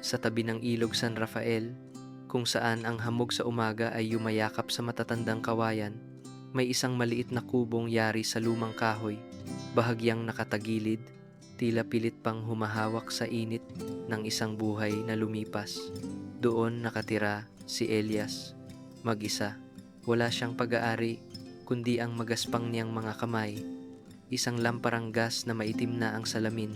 Sa tabi ng ilog San Rafael, kung saan ang hamog sa umaga ay yumayakap sa matatandang kawayan, may isang maliit na kubong yari sa lumang kahoy, bahagyang nakatagilid, tila pilit pang humahawak sa init ng isang buhay na lumipas. Doon nakatira si Elias, mag-isa. Wala siyang pag-aari, kundi ang magaspang niyang mga kamay, isang lamparang gas na maitim na ang salamin,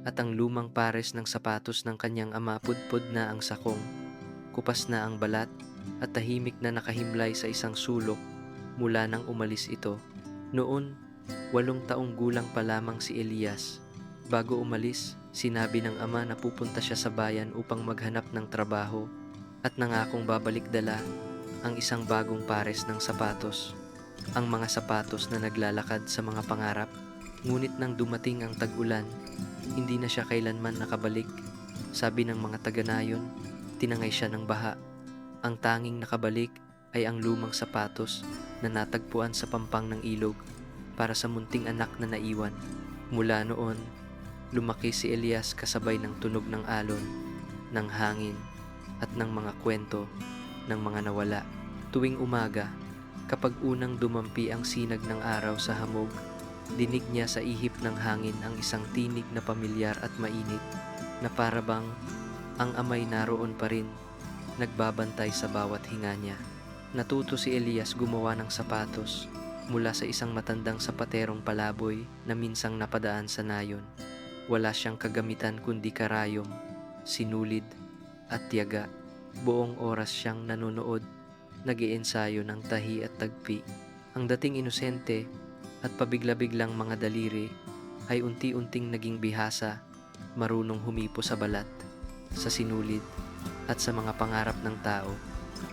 at ang lumang pares ng sapatos ng kanyang ama. Pudpud na ang sakong, kupas na ang balat, at tahimik na nakahimlay sa isang sulok mula nang umalis ito. Noon, 8 taong gulang pa lamang si Elias. Bago umalis, sinabi ng ama na pupunta siya sa bayan upang maghanap ng trabaho at nangakong babalik dala ang isang bagong pares ng sapatos. Ang mga sapatos na naglalakad sa mga pangarap. Ngunit nang dumating ang tag-ulan, hindi na siya kailanman nakabalik. Sabi ng mga taga-nayon, tinangay siya ng baha. Ang tanging nakabalik ay ang lumang sapatos na natagpuan sa pampang ng ilog para sa munting anak na naiwan. Mula noon, lumaki si Elias kasabay ng tunog ng alon, ng hangin, at ng mga kwento ng mga nawala. Tuwing umaga, kapag unang dumampi ang sinag ng araw sa hamog, dinig niya sa ihip ng hangin ang isang tinig na pamilyar at mainit, na parabang ang amay naroon pa rin, nagbabantay sa bawat hinga niya. Natuto si Elias gumawa ng sapatos mula sa isang matandang sapaterong palaboy na minsang napadaan sa nayon. Wala siyang kagamitan kundi karayom, sinulid, at tiyaga. Buong oras siyang nanonood, nag-iensayo ng tahi at tagpi. Ang dating inosente at pabigla-biglang mga daliri ay unti-unting naging bihasa, marunong humipo sa balat, sa sinulid, at sa mga pangarap ng tao.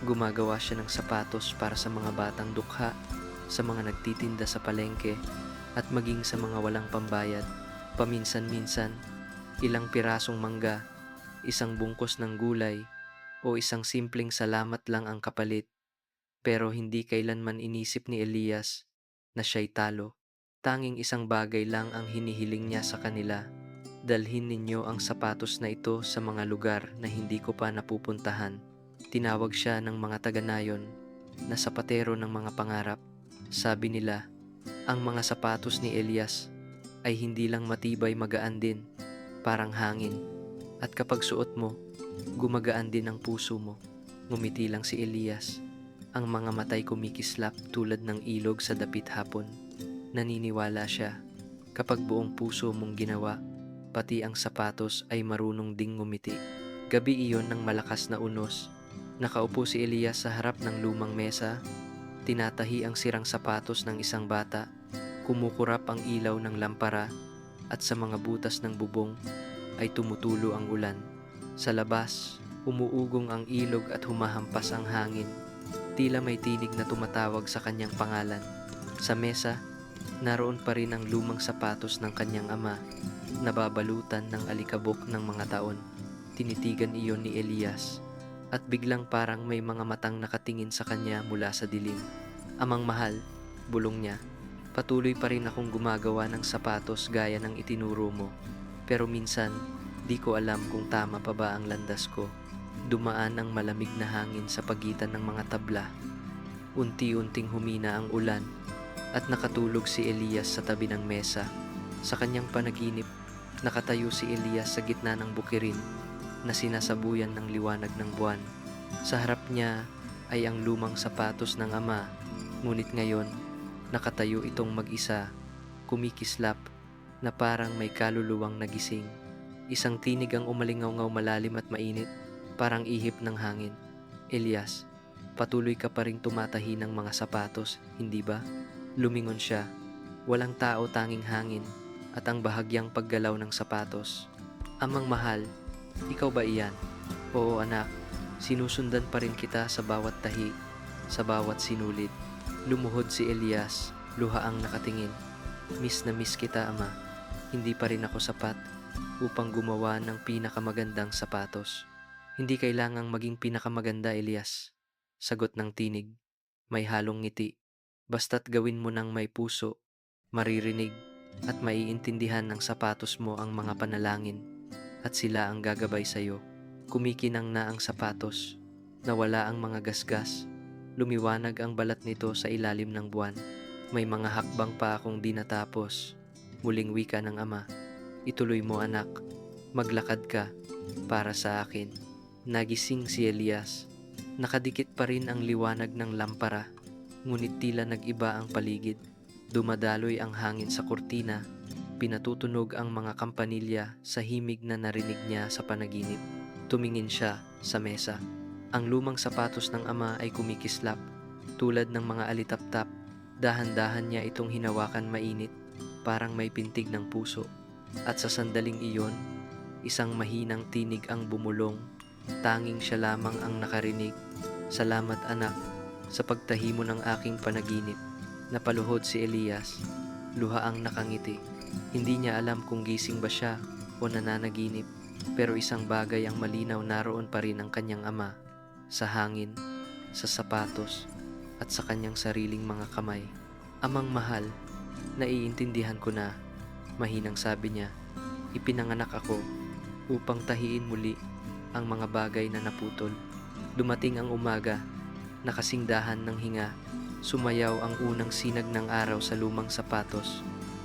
Gumagawa siya ng sapatos para sa mga batang dukha, sa mga nagtitinda sa palengke, at maging sa mga walang pambayad. Paminsan-minsan, ilang pirasong mangga, isang bungkos ng gulay, o isang simpleng salamat lang ang kapalit. Pero hindi kailanman inisip ni Elias na siya'y talo. Tanging isang bagay lang ang hinihiling niya sa kanila: dalhin ninyo ang sapatos na ito sa mga lugar na hindi ko pa napupuntahan. Tinawag siya ng mga taga-nayon na sapatero ng mga pangarap. Sabi nila, ang mga sapatos ni Elias ay hindi lang matibay, magaan din, parang hangin. At kapag suot mo, gumagaan din ang puso mo. Ngumiti lang si Elias. Ang mga matay kumikislap tulad ng ilog sa dapit hapon. Naniniwala siya, kapag buong puso mong ginawa, pati ang sapatos ay marunong ding ngumiti. Gabi iyon ng malakas na unos. Nakaupo si Elias sa harap ng lumang mesa, tinatahi ang sirang sapatos ng isang bata, kumukurap ang ilaw ng lampara, at sa mga butas ng bubong ay tumutulo ang ulan. Sa labas, umuugong ang ilog at humahampas ang hangin. Tila may tinig na tumatawag sa kanyang pangalan. Sa mesa, naroon pa rin ang lumang sapatos ng kanyang ama, nababalutan ng alikabok ng mga taon. Tinitigan iyon ni Elias, at biglang parang may mga matang nakatingin sa kanya mula sa dilim. Amang mahal, bulong niya, patuloy pa rin akong gumagawa ng sapatos gaya ng itinuro mo. Pero minsan, di ko alam kung tama pa ba ang landas ko. Dumaan ang malamig na hangin sa pagitan ng mga tabla. Unti-unting humina ang ulan, at nakatulog si Elias sa tabi ng mesa. Sa kanyang panaginip, nakatayo si Elias sa gitna ng bukirin na sinasabuyan ng liwanag ng buwan. Sa harap niya ay ang lumang sapatos ng ama, ngunit ngayon, nakatayo itong mag-isa, kumikislap, na parang may kaluluwang nagising. Isang tinig ang umalingaw-ngaw, malalim at mainit, parang ihip ng hangin. Elias, patuloy ka pa ring tumatahi ng mga sapatos, hindi ba? Lumingon siya. Walang tao, tanging hangin, at ang bahagyang paggalaw ng sapatos. Amang mahal, ikaw ba iyan? Oo anak, sinusundan pa rin kita sa bawat tahi, sa bawat sinulid. Lumuhod si Elias, luhaang nakatingin. Miss na miss kita ama, hindi pa rin ako sapat upang gumawa ng pinakamagandang sapatos. Hindi kailangang maging pinakamaganda, Elias, sagot ng tinig, may halong ngiti. Basta't gawin mo ng may puso, maririnig at maiintindihan ng sapatos mo ang mga panalangin, at sila ang gagabay sa'yo. Kumikinang na ang sapatos. Nawala ang mga gasgas. Lumiwanag ang balat nito sa ilalim ng buwan. May mga hakbang pa akong di natapos. Muling wika ng ama. Ituloy mo anak. Maglakad ka para sa akin. Nagising si Elias. Nakadikit pa rin ang liwanag ng lampara. Ngunit tila nag-iba ang paligid. Dumadaloy ang hangin sa kurtina. Pinatutunog ang mga kampanilya sa himig na narinig niya sa panaginip. Tumingin siya sa mesa. Ang lumang sapatos ng ama ay kumikislap. Tulad ng mga alitaptap, dahan-dahan niya itong hinawakan mainit, parang may pintig ng puso. At sa sandaling iyon, isang mahinang tinig ang bumulong. Tanging siya lamang ang nakarinig. Salamat anak, sa pagtahi mo ng aking panaginip. Napaluhod si Elias. Luha ang nakangiti. Hindi niya alam kung gising ba siya o nananaginip. Pero isang bagay ang malinaw, naroon pa rin ang kanyang ama. Sa hangin, sa sapatos, at sa kanyang sariling mga kamay. Amang mahal, naiintindihan ko na, mahinang sabi niya. Ipinanganak ako upang tahiin muli ang mga bagay na naputol. Dumating ang umaga, nakasingdahan ng hinga. Sumayaw ang unang sinag ng araw sa lumang sapatos.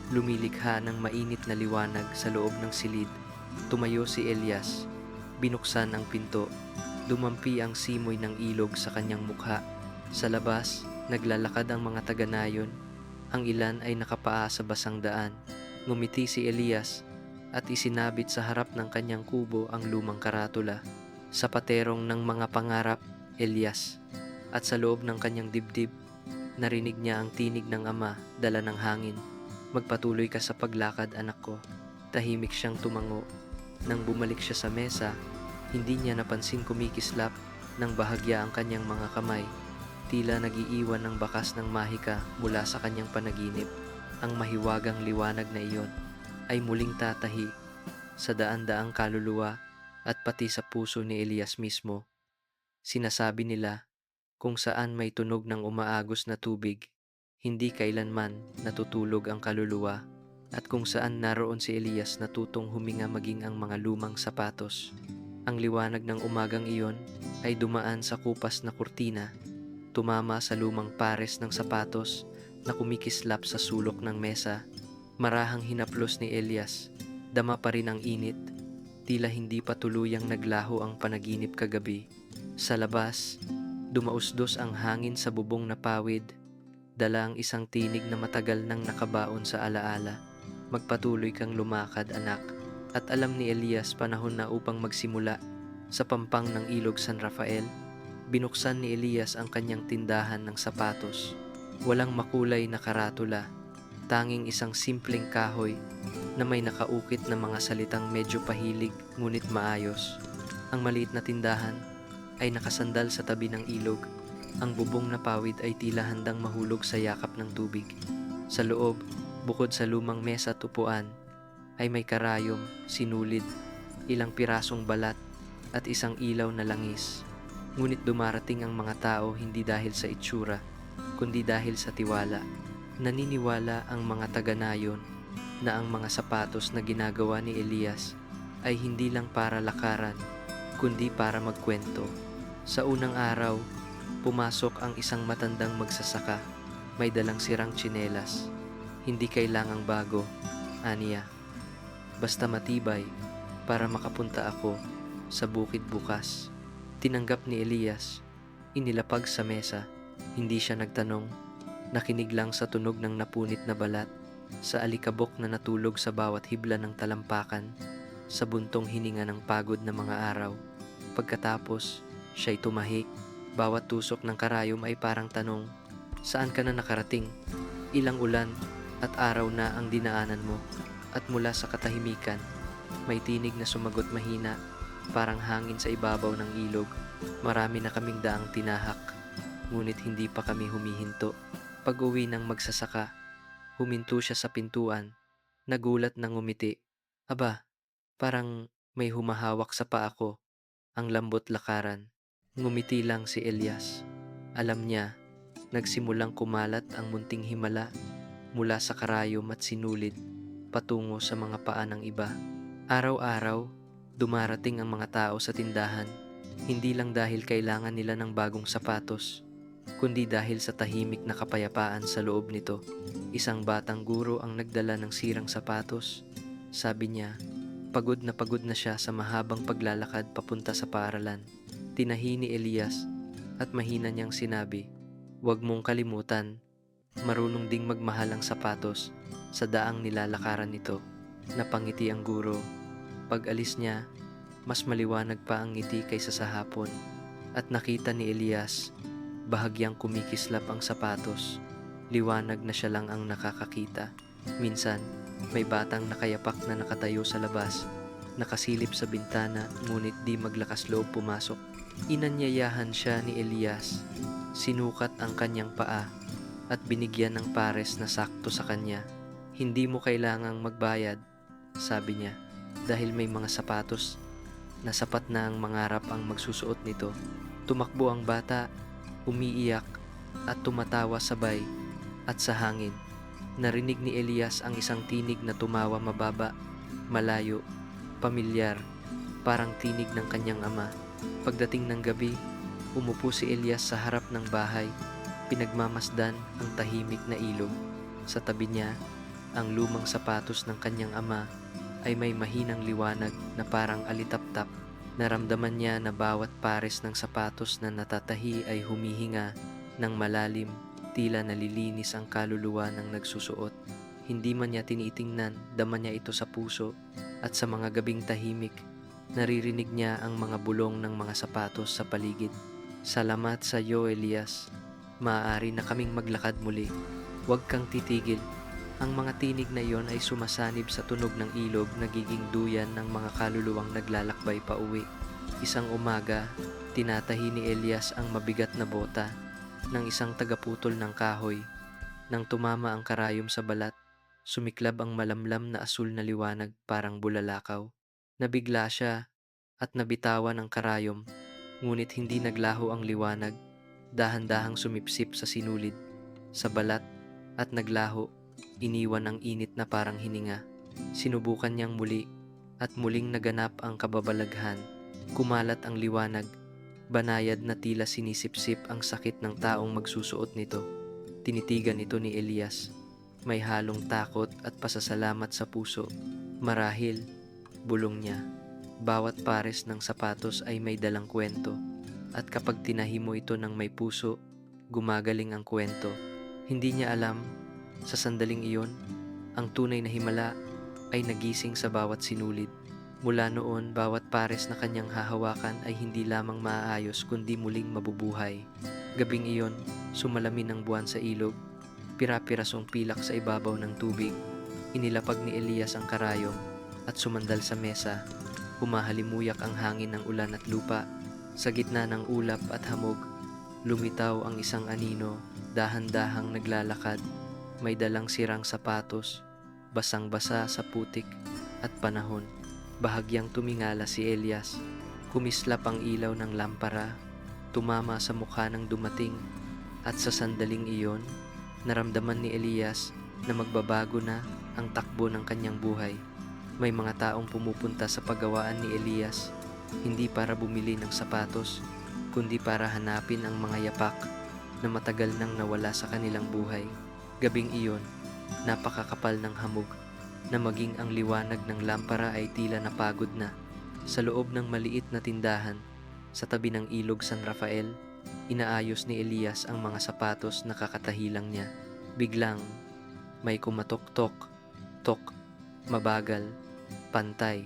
Lumilikha ng mainit na liwanag sa loob ng silid. Tumayo si Elias. Binuksan ang pinto. Dumampi ang simoy ng ilog sa kanyang mukha. Sa labas, naglalakad ang mga taga-nayon. Ang ilan ay nakapaa sa basang daan. Ngumiti si Elias at isinabit sa harap ng kanyang kubo ang lumang karatula. Sa paterong ng mga pangarap, Elias. At sa loob ng kanyang dibdib, narinig niya ang tinig ng ama, dala ng hangin. Magpatuloy ka sa paglakad anak ko. Tahimik siyang tumango. Nang bumalik siya sa mesa, hindi niya napansin kumikislap ng bahagya ang kanyang mga kamay. Tila nagiiwan ng bakas ng mahika mula sa kanyang panaginip. Ang mahiwagang liwanag na iyon ay muling tatahi sa daan-daang kaluluwa at pati sa puso ni Elias mismo. Sinasabi nila, kung saan may tunog ng umaagos na tubig, hindi kailanman natutulog ang kaluluwa. At kung saan naroon si Elias, natutong huminga maging ang mga lumang sapatos. Ang liwanag ng umagang iyon ay dumaan sa kupas na kurtina, tumama sa lumang pares ng sapatos na kumikislap sa sulok ng mesa. Marahang hinaplos ni Elias, dama pa rin ang init, tila hindi pa tuluyang naglaho ang panaginip kagabi. Sa labas, dumausdos ang hangin sa bubong na pawid, dala ang isang tinig na matagal nang nakabaon sa alaala. Magpatuloy kang lumakad anak. At alam ni Elias panahon na upang magsimula. Sa pampang ng ilog San Rafael, binuksan ni Elias ang kanyang tindahan ng sapatos. Walang makulay na karatula, tanging isang simpleng kahoy na may nakaukit na mga salitang medyo pahilig ngunit maayos. Ang maliit na tindahan ay nakasandal sa tabi ng ilog. Ang bubong na pawid ay tila handang mahulog sa yakap ng tubig. Sa loob, bukod sa lumang mesa at upuan, ay may karayom, sinulid, ilang pirasong balat, at isang ilaw na langis. Ngunit dumarating ang mga tao hindi dahil sa itsura, kundi dahil sa tiwala. Naniniwala ang mga taga-nayon na ang mga sapatos na ginagawa ni Elias ay hindi lang para lakaran, kundi para magkwento. Sa unang araw, pumasok ang isang matandang magsasaka, may dalang sirang tsinelas. Hindi kailangang bago, aniya. Basta matibay para makapunta ako sa bukid bukas. Tinanggap ni Elias, inilapag sa mesa. Hindi siya nagtanong, nakinig lang sa tunog ng napunit na balat, sa alikabok na natulog sa bawat hibla ng talampakan, sa buntong hininga ng pagod na mga araw. Pagkatapos, siya'y tumahi. Bawat tusok ng karayom ay parang tanong, saan ka na nakarating? Ilang ulan at araw na ang dinaanan mo? At mula sa katahimikan, may tinig na sumagot mahina, parang hangin sa ibabaw ng ilog. Marami na kaming daang tinahak, ngunit hindi pa kami humihinto. Pag-uwi ng magsasaka, huminto siya sa pintuan, nagulat na ngumiti. Aba, parang may humahawak sa paa ko, ang lambot lakaran. Ngumiti lang si Elias. Alam niya, nagsimulang kumalat ang munting himala mula sa karayom at sinulid patungo sa mga paa ng iba. Araw-araw, Dumarating ang mga tao sa tindahan, hindi lang dahil kailangan nila ng bagong sapatos, kundi dahil sa tahimik na kapayapaan sa loob nito. Isang batang guro ang nagdala ng sirang sapatos. Sabi niya, pagod na siya sa mahabang paglalakad papunta sa paaralan. Tinahi ni Elias at mahina niyang sinabi, "Huwag mong kalimutan, marunong ding magmahal ang sapatos sa daang nilalakaran nito." Napangiti ang guro. Pag-alis niya, mas maliwanag pa ang ngiti kaysa sa hapon, at nakita ni Elias, bahagyang kumikislap ang sapatos. Liwanag na siya lang ang nakakakita. Minsan, may batang nakayapak na nakatayo sa labas, nakasilip sa bintana ngunit di maglakas loob pumasok. Inanyayahan siya ni Elias, sinukat ang kanyang paa at binigyan ng pares na sakto sa kanya. "Hindi mo kailangang magbayad," sabi niya, "dahil may mga sapatos na sapat na ang mangarap ang magsusuot nito." Tumakbo ang bata, umiiyak at tumatawa sabay, at sa hangin, narinig ni Elias ang isang tinig na tumawa mababa, malayo, pamilyar, parang tinig ng kanyang ama. Pagdating ng gabi, umupo si Elias sa harap ng bahay, pinagmamasdan ang tahimik na ilog. Sa tabi niya, ang lumang sapatos ng kanyang ama ay may mahinang liwanag na parang alitaptap. Naramdaman niya na bawat pares ng sapatos na natatahi ay humihinga ng malalim, tila nalilinis ang kaluluwa ng nagsusuot. Hindi man niya tinitingnan, dama niya ito sa puso, at sa mga gabing tahimik, naririnig niya ang mga bulong ng mga sapatos sa paligid. "Salamat sa iyo, Elias. Maaari na kaming maglakad muli. Huwag kang titigil." Ang mga tinig na iyon ay sumasanib sa tunog ng ilog, nagiging duyan ng mga kaluluwang naglalakbay pa uwi. Isang umaga, tinatahi ni Elias ang mabigat na bota ng isang tagaputol ng kahoy. Nang tumama ang karayom sa balat, sumiklab ang malamlam na asul na liwanag parang bulalakaw. Nabigla siya at nabitawan ang karayom, ngunit hindi naglaho ang liwanag. Dahan-dahang sumipsip sa sinulid, sa balat, at naglaho, iniwan ang init na parang hininga. Sinubukan niyang muli, at muling naganap ang kababalaghan. Kumalat ang liwanag, banayad na tila sinisipsip ang sakit ng taong magsusuot nito. Tinitigan ito ni Elias, may halong takot at pasasalamat sa puso. "Marahil," bulong niya, "bawat pares ng sapatos ay may dalang kwento, at kapag tinahi mo ito ng may puso, gumagaling ang kwento." Hindi niya alam, sa sandaling iyon, ang tunay na himala ay nagising sa bawat sinulid. Mula noon, bawat pares na kanyang hahawakan ay hindi lamang maaayos kundi muling mabubuhay. Gabing iyon, sumalamin ang buwan sa ilog, pira-pirasong pilak sa ibabaw ng tubig. Inilapag ni Elias ang karayom at sumandal sa mesa. Humahalimuyak ang hangin ng ulan at lupa. Sa gitna ng ulap at hamog, lumitaw ang isang anino, dahan-dahang naglalakad, may dalang sirang sapatos, basang-basa sa putik at panahon. Bahagyang tumingala si Elias. Kumislap ang ilaw ng lampara, tumama sa mukha ng dumating, at sa sandaling iyon, naramdaman ni Elias na magbabago na ang takbo ng kanyang buhay. May mga taong pumupunta sa paggawaan ni Elias, hindi para bumili ng sapatos, kundi para hanapin ang mga yapak na matagal nang nawala sa kanilang buhay. Gabing iyon, napakakapal ng hamog, na maging ang liwanag ng lampara ay tila napagod na. Sa loob ng maliit na tindahan, sa tabi ng ilog San Rafael, inaayos ni Elias ang mga sapatos na kakatahi lang niya. Biglang, may kumatok-tok, tok, mabagal, pantay,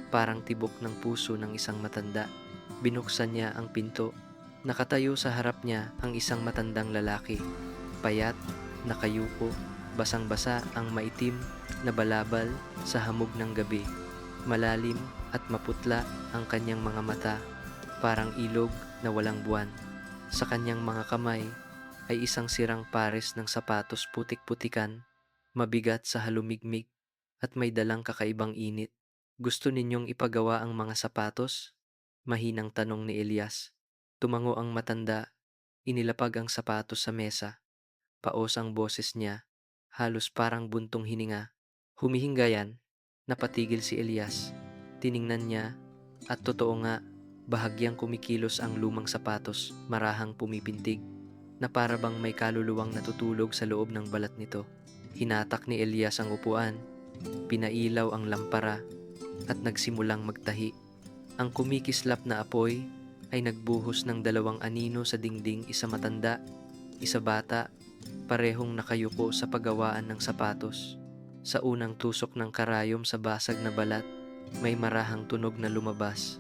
parang tibok ng puso ng isang matanda. Binuksan niya ang pinto. Nakatayo sa harap niya ang isang matandang lalaki. Payat, nakayuko, basang-basa ang maitim na balabal sa hamog ng gabi. Malalim at maputla ang kanyang mga mata, parang ilog na walang buwan. Sa kanyang mga kamay ay isang sirang pares ng sapatos putik-putikan, mabigat sa halumigmig at may dalang kakaibang init. "Gusto ninyong ipagawa ang mga sapatos?" Mahinang tanong ni Elias. Tumango ang matanda, inilapag ang sapatos sa mesa. Paos ang boses niya, halos parang buntong hininga. "Humihinga yan." Napatigil si Elias. Tiningnan niya At totoo nga, bahagyang kumikilos ang lumang sapatos, marahang pumipintig, na para bang may kaluluwang natutulog sa loob ng balat nito. Hinatak ni Elias ang upuan, pinailaw ang lampara, at nagsimulang magtahi. Ang kumikislap na apoy ay nagbuhos ng dalawang anino sa dingding, isa matanda, isa bata, parehong nakayuko sa paggawaan ng sapatos. Sa unang tusok ng karayom sa basag na balat, may marahang tunog na lumabas,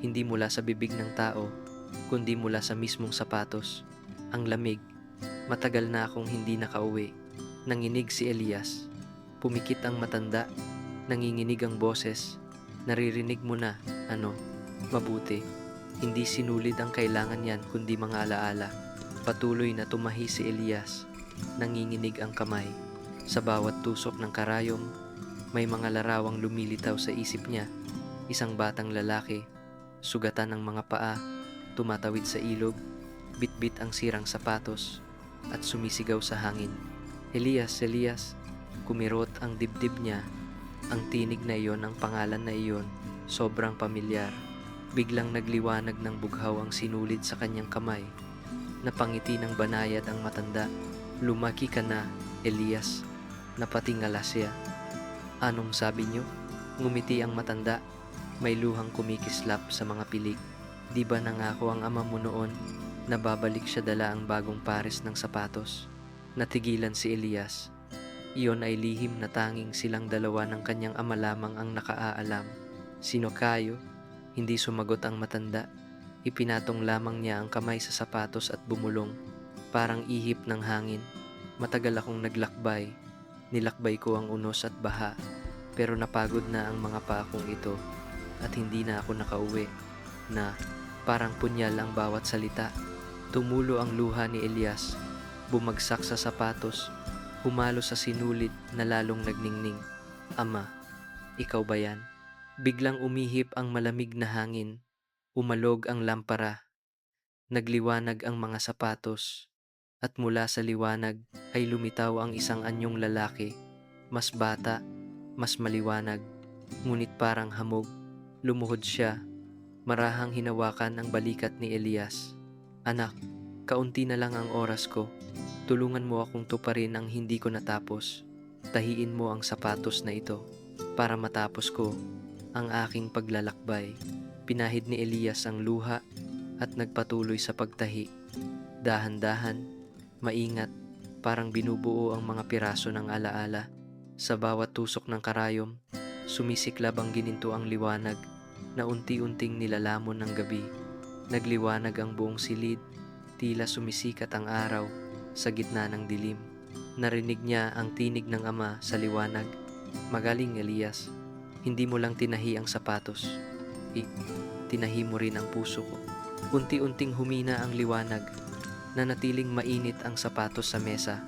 hindi mula sa bibig ng tao, kundi mula sa mismong sapatos. Ang lamig, matagal na akong hindi nakauwi. Nanginig si Elias. Pumikit ang matanda, nanginginig ang boses. Naririnig mo na, ano, mabuti. Hindi sinulid ang kailangan yan kundi mga alaala. Patuloy na tumahi si Elias. Nanginginig ang kamay. Sa bawat tusok ng karayom, may mga larawang lumilitaw sa isip niya. Isang batang lalaki, sugatan ng mga paa, tumatawid sa ilog, bitbit ang sirang sapatos, at sumisigaw sa hangin. Elias, Elias, kumirot ang dibdib niya. Ang tinig na iyon, ang pangalan na iyon, sobrang pamilyar. Biglang nagliwanag ng bughaw ang sinulid sa kanyang kamay. Napangiti ng banayad ang matanda. Lumaki ka na, Elias. Napatingala siya. Anong sabi niyo? Ngumiti ang matanda. May luhang kumikislap sa mga pilik. Di ba nangako ang ama mo noon na babalik siya dala ang bagong pares ng sapatos? Natigilan si Elias. Iyon ay lihim na tanging silang dalawa ng kanyang ama lamang ang nakaaalam. Sino kayo? Hindi sumagot ang matanda. Ipinatong lamang niya ang kamay sa sapatos at bumulong. Parang ihip ng hangin. Matagal akong naglakbay. Nilakbay ko ang unos at baha. Pero napagod na ang mga paa kong ito at hindi na ako nakauwi. Na parang punyal ang bawat salita. Tumulo ang luha ni Elias. Bumagsak sa sapatos. Humalo sa sinulid na lalong nagningning. Ama, ikaw ba yan? Biglang umihip ang malamig na hangin. Umalog ang lampara. Nagliwanag ang mga sapatos. At mula sa liwanag ay lumitaw ang isang anyong lalaki. Mas bata, mas maliwanag, ngunit parang hamog. Lumuhod siya. Marahang hinawakan ang balikat ni Elias. Anak, kaunti na lang ang oras ko. Tulungan mo akong tuparin ang hindi ko natapos. Tahiin mo ang sapatos na ito para matapos ko ang aking paglalakbay. Pinahid ni Elias ang luha at nagpatuloy sa pagtahi. Dahan-dahan, maingat, parang binubuo ang mga piraso ng alaala. Sa bawat tusok ng karayom, sumisiklab ang gininto ang liwanag na unti-unting nilalamon ng gabi. Nagliwanag ang buong silid, tila sumisikat ang araw sa gitna ng dilim. Narinig niya ang tinig ng ama sa liwanag. Magaling, Elias. Hindi mo lang tinahi ang sapatos. Tinahi mo rin ang puso ko. Unti-unting humina ang liwanag. Nanatiling mainit ang sapatos sa mesa.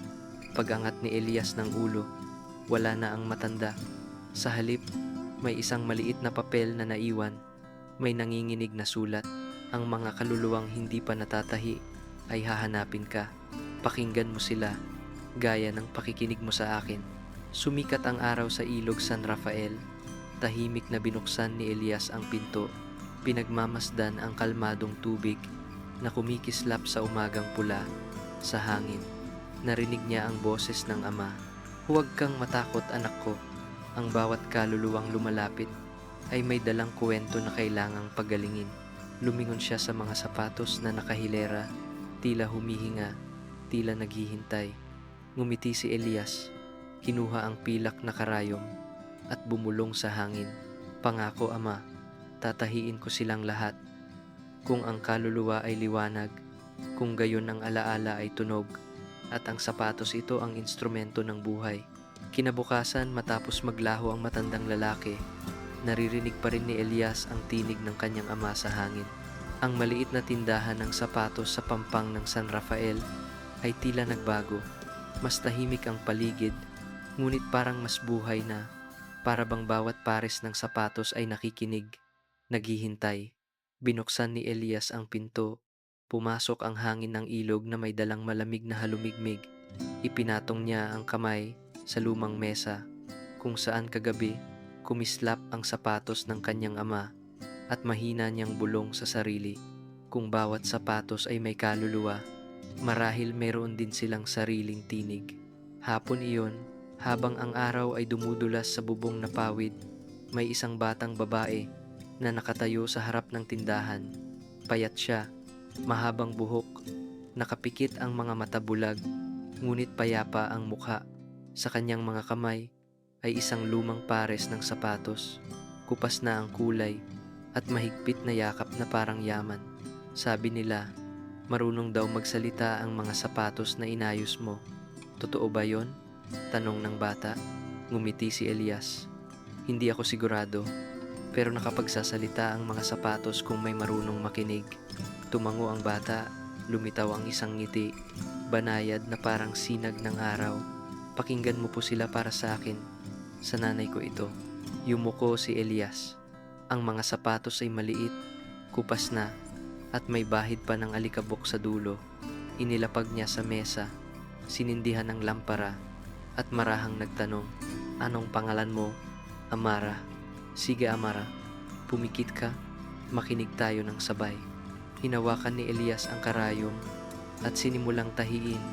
Pagangat ni Elias ng ulo, wala na ang matanda. Sa halip, may isang maliit na papel na naiwan. May nanginginig na sulat. Ang mga kaluluwang hindi pa natatahi ay hahanapin ka. Pakinggan mo sila, gaya ng pakikinig mo sa akin. Sumikat ang araw sa ilog San Rafael. Tahimik na binuksan ni Elias ang pinto. Pinagmamasdan ang kalmadong tubig na kumikislap sa umagang pula sa hangin. Narinig niya ang boses ng ama. Huwag kang matakot, anak ko. Ang bawat kaluluwang lumalapit ay may dalang kwento na kailangang pagalingin. Lumingon siya sa mga sapatos na nakahilera, tila humihinga, tila naghihintay. Ngumiti si Elias, kinuha ang pilak na karayom at bumulong sa hangin. Pangako, ama, tatahiin ko silang lahat. Kung ang kaluluwa ay liwanag, kung gayon ang alaala ay tunog, at ang sapatos ito ang instrumento ng buhay. Kinabukasan, matapos maglaho ang matandang lalaki, naririnig pa rin ni Elias ang tinig ng kanyang ama sa hangin. Ang maliit na tindahan ng sapatos sa pampang ng San Rafael ay tila nagbago. Mas tahimik ang paligid, ngunit parang mas buhay na, para bang bawat pares ng sapatos ay nakikinig, naghihintay. Binuksan ni Elias ang pinto. Pumasok ang hangin ng ilog na may dalang malamig na halumigmig. Ipinatong niya ang kamay sa lumang mesa, kung saan kagabi kumislap ang sapatos ng kanyang ama at mahina niyang bulong sa sarili. Kung bawat sapatos ay may kaluluwa, marahil meron din silang sariling tinig. Hapon iyon, habang ang araw ay dumudulas sa bubong na pawid, may isang batang babae na nakatayo sa harap ng tindahan. Payat siya, mahabang buhok, nakapikit ang mga mata bulag, ngunit payapa ang mukha. Sa kanyang mga kamay ay isang lumang pares ng sapatos, kupas na ang kulay at mahigpit na yakap na parang yaman. Sabi nila, marunong daw magsalita ang mga sapatos na inayos mo. Totoo ba yon? Tanong ng bata. Ngumiti si Elias. Hindi ako sigurado, pero nakapagsasalita ang mga sapatos kung may marunong makinig. Tumango ang bata, lumitaw ang isang ngiti, banayad na parang sinag ng araw. Pakinggan mo po sila para sa akin. Sa nanay ko ito. Yumuko si Elias. Ang mga sapatos ay maliit, kupas na, at may bahid pa ng alikabok sa dulo. Inilapag niya sa mesa, sinindihan ng lampara, at marahang nagtanong, "Anong pangalan mo?" "Amara." "Sige Amara, pumikit ka, makinig tayo ng sabay." Hinawakan ni Elias ang karayom at sinimulang tahiin.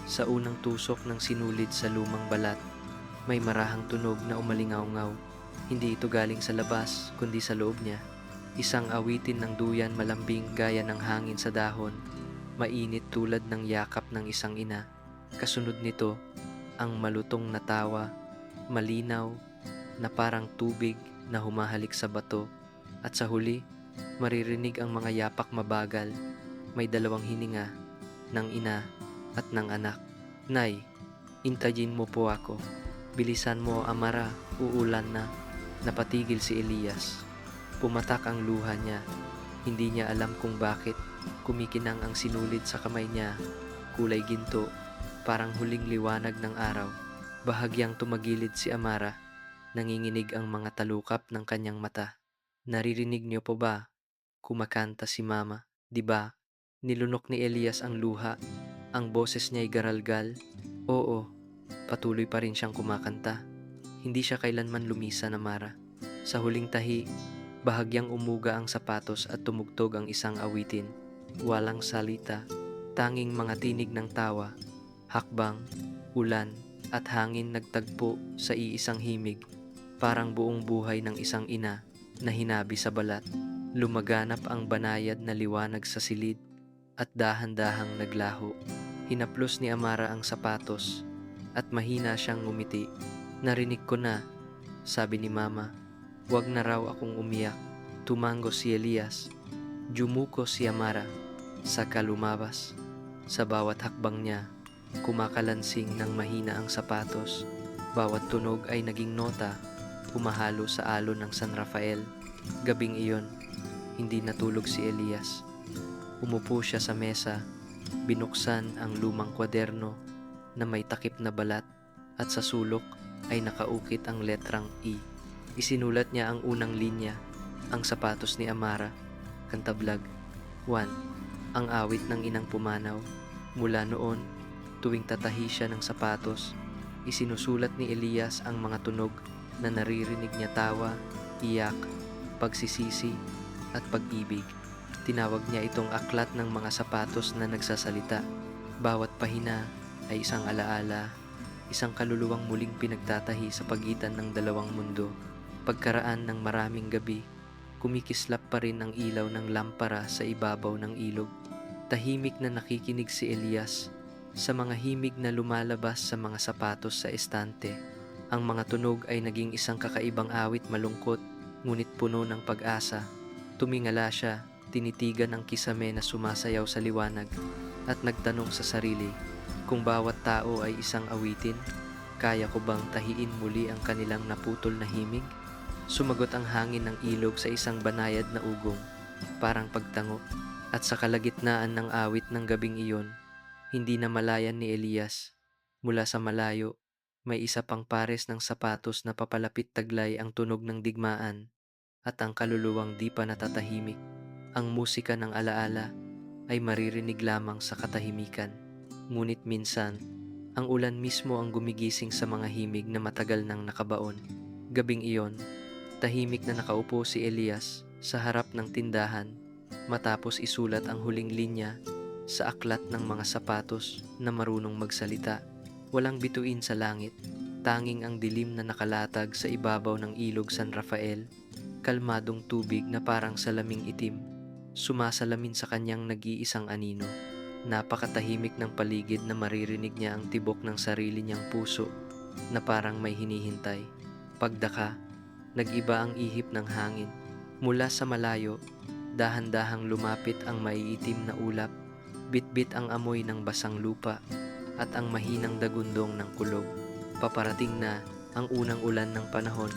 Sa unang tusok ng sinulid sa lumang balat, may marahang tunog na umalingaw-ngaw. Hindi ito galing sa labas, kundi sa loob niya. Isang awitin ng duyan malambing gaya ng hangin sa dahon, mainit tulad ng yakap ng isang ina. Kasunod nito, ang malutong na tawa, malinaw, na parang tubig na humahalik sa bato. At sa huli, maririnig ang mga yapak mabagal, may dalawang hininga, ng ina at ng anak. "Nay, intayin mo po ako. Bilisan mo Amara, uulan na." Napatigil si Elias. Pumatak ang luha niya. Hindi niya alam kung bakit. Kumikinang ang sinulid sa kamay niya, kulay ginto, parang huling liwanag ng araw. Bahagyang tumagilid si Amara. Nanginginig ang mga talukap ng kanyang mata. "Naririnig niyo po ba? Kumakanta si Mama, di ba?" Nilunok ni Elias ang luha. Ang boses niya'y garalgal. "Oo." Patuloy pa rin siyang kumakanta. Hindi siya kailanman lumisa na Mara. Sa huling tahi, bahagyang umuga ang sapatos at tumugtog ang isang awitin. Walang salita, tanging mga tinig ng tawa, hakbang, ulan, at hangin nagtagpo sa iisang himig. Parang buong buhay ng isang ina na hinabi sa balat. Lumaganap ang banayad na liwanag sa silid at dahan-dahang naglaho. Hinaplos ni Amara ang sapatos at mahina siyang ngumiti. "Narinig ko na," sabi ni Mama. "Wag na raw akong umiyak." Tumango si Elias. Jumuko si Amara. Saka lumabas. Sa bawat hakbang niya, kumakalansing ng mahina ang sapatos. Bawat tunog ay naging nota, humahalo sa alon ng San Rafael. Gabing iyon, hindi natulog si Elias. Umupo siya sa mesa, binuksan ang lumang kwaderno na may takip na balat at sa sulok ay nakaukit ang letrang E. Isinulat niya ang unang linya, ang sapatos ni Amara, kantablag. 1. Ang awit ng inang pumanaw. Mula noon, tuwing tatahi siya ng sapatos, isinusulat ni Elias ang mga tunog na naririnig niya: tawa, iyak, pagsisisi, at pag-ibig. Tinawag niya itong aklat ng mga sapatos na nagsasalita. Bawat pahina ay isang alaala, isang kaluluwang muling pinagtatahi sa pagitan ng dalawang mundo. Pagkaraan ng maraming gabi, kumikislap pa rin ang ilaw ng lampara sa ibabaw ng ilog. Tahimik na nakikinig si Elias sa mga himig na lumalabas sa mga sapatos sa estante. Ang mga tunog ay naging isang kakaibang awit, malungkot, ngunit puno ng pag-asa. Tumingala siya, tinitigan ang kisame na sumasayaw sa liwanag, at nagtanong sa sarili, kung bawat tao ay isang awitin, kaya ko bang tahiin muli ang kanilang naputol na himig? Sumagot ang hangin ng ilog sa isang banayad na ugong, parang pagtango, at sa kalagitnaan ng awit ng gabing iyon, hindi na malayan ni Elias. Mula sa malayo, may isa pang pares ng sapatos na papalapit taglay ang tunog ng digmaan, at ang kaluluwang di pa natatahimik. Ang musika ng alaala ay maririnig lamang sa katahimikan. Ngunit minsan, ang ulan mismo ang gumigising sa mga himig na matagal nang nakabaon. Gabing iyon, tahimik na nakaupo si Elias sa harap ng tindahan matapos isulat ang huling linya sa aklat ng mga sapatos na marunong magsalita. Walang bituin sa langit, tanging ang dilim na nakalatag sa ibabaw ng ilog San Rafael, kalmadong tubig na parang salaming itim, sumasalamin sa kanyang nag-iisang anino. Napakatahimik ng paligid na maririnig niya ang tibok ng sarili niyang puso na parang may hinihintay. Pagdaka, nag-iba ang ihip ng hangin. Mula sa malayo, dahan-dahang lumapit ang maiitim na ulap, bitbit ang amoy ng basang lupa at ang mahinang dagundong ng kulog. Paparating na ang unang ulan ng panahon.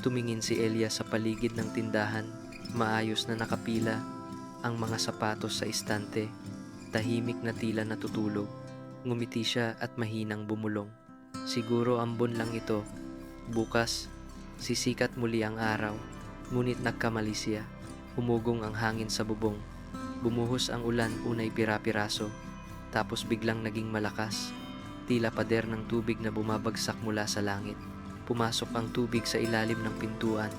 Tumingin si Elias sa paligid ng tindahan, maayos na nakapila ang mga sapatos sa istante, tahimik na tila natutulog. Ngumiti siya at mahinang bumulong. Siguro ambon lang ito. Bukas, sisikat muli ang araw. Ngunit nagkamali siya. Humugong ang hangin sa bubong. Bumuhos ang ulan unay pira-piraso. Tapos biglang naging malakas. Tila pader ng tubig na bumabagsak mula sa langit. Pumasok ang tubig sa ilalim ng pintuan.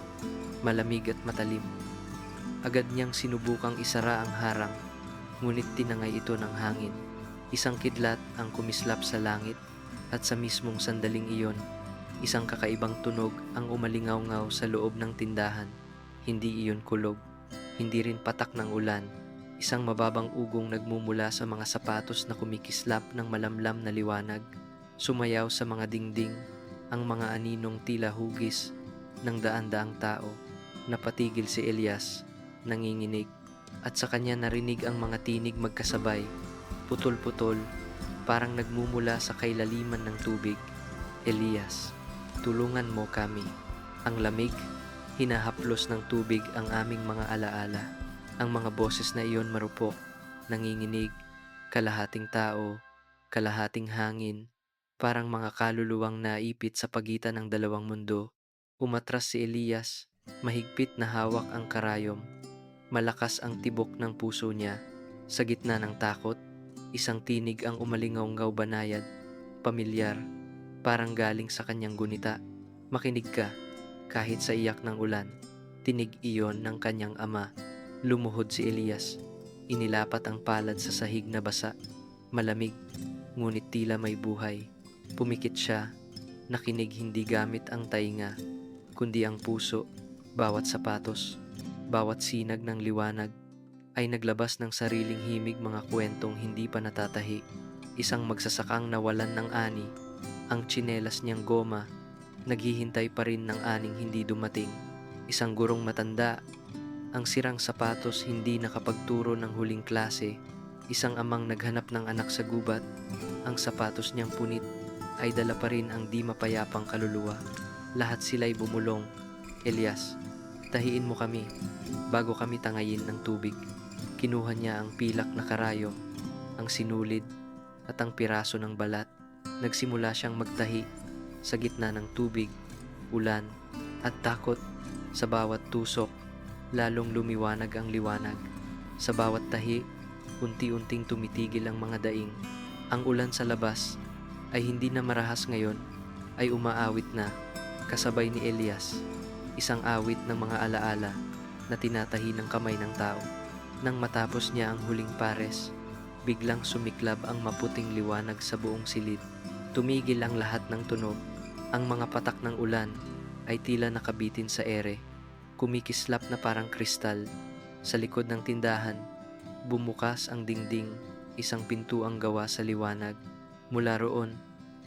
Malamig at matalim. Agad niyang sinubukang isara ang harang. Ngunit tinangay ito ng hangin. Isang kidlat ang kumislap sa langit at sa mismong sandaling iyon, isang kakaibang tunog ang umalingaw-ngaw sa loob ng tindahan. Hindi iyon kulog, hindi rin patak ng ulan. Isang mababang ugong nagmumula sa mga sapatos na kumikislap ng malamlam na liwanag. Sumayaw sa mga dingding ang mga aninong tila hugis ng daan-daang tao. Napatigil si Elias, nanginginig. At sa kanya narinig ang mga tinig magkasabay, putol-putol, parang nagmumula sa kailaliman ng tubig. Elias, tulungan mo kami. Ang lamig, hinahaplos ng tubig ang aming mga alaala. Ang mga boses na iyon marupok, nanginginig, kalahating tao, kalahating hangin, parang mga kaluluwang naipit sa pagitan ng dalawang mundo. Umatras si Elias, mahigpit na hawak ang karayom. Malakas ang tibok ng puso niya. Sa gitna ng takot, isang tinig ang umalingaw-ngaw banayad, pamilyar, parang galing sa kanyang gunita. Makinig ka, kahit sa iyak ng ulan. Tinig iyon ng kanyang ama. Lumuhod si Elias. Inilapat ang palad sa sahig na basa. Malamig, ngunit tila may buhay. Pumikit siya, nakinig hindi gamit ang tainga, kundi ang puso, bawat sapatos. Bawat sinag ng liwanag ay naglabas ng sariling himig, mga kwentong hindi pa natatahi. Isang magsasakang nawalan ng ani, ang tsinelas niyang goma, naghihintay pa rin ng aning hindi dumating. Isang gurong matanda, ang sirang sapatos hindi nakapagturo ng huling klase. Isang amang naghanap ng anak sa gubat, ang sapatos niyang punit ay dala pa rin ang di mapayapang kaluluwa. Lahat sila'y bumulong. Elias, tahiin mo kami bago kami tangayin ng tubig. Kinuha niya ang pilak na karayom, ang sinulid at ang piraso ng balat. Nagsimula siyang magtahi sa gitna ng tubig, ulan at takot. Sa bawat tusok, lalong lumiwanag ang liwanag. Sa bawat tahi, unti-unting tumitigil ang mga daing. Ang ulan sa labas ay hindi na marahas ngayon, ay umaawit na kasabay ni Elias. Isang awit ng mga alaala na tinatahi ng kamay ng tao. Nang matapos niya ang huling pares, biglang sumiklab ang maputing liwanag sa buong silid. Tumigil ang lahat ng tunog. Ang mga patak ng ulan ay tila nakabitin sa ere. Kumikislap na parang kristal. Sa likod ng tindahan, bumukas ang dingding, isang pintuang gawa sa liwanag. Mula roon,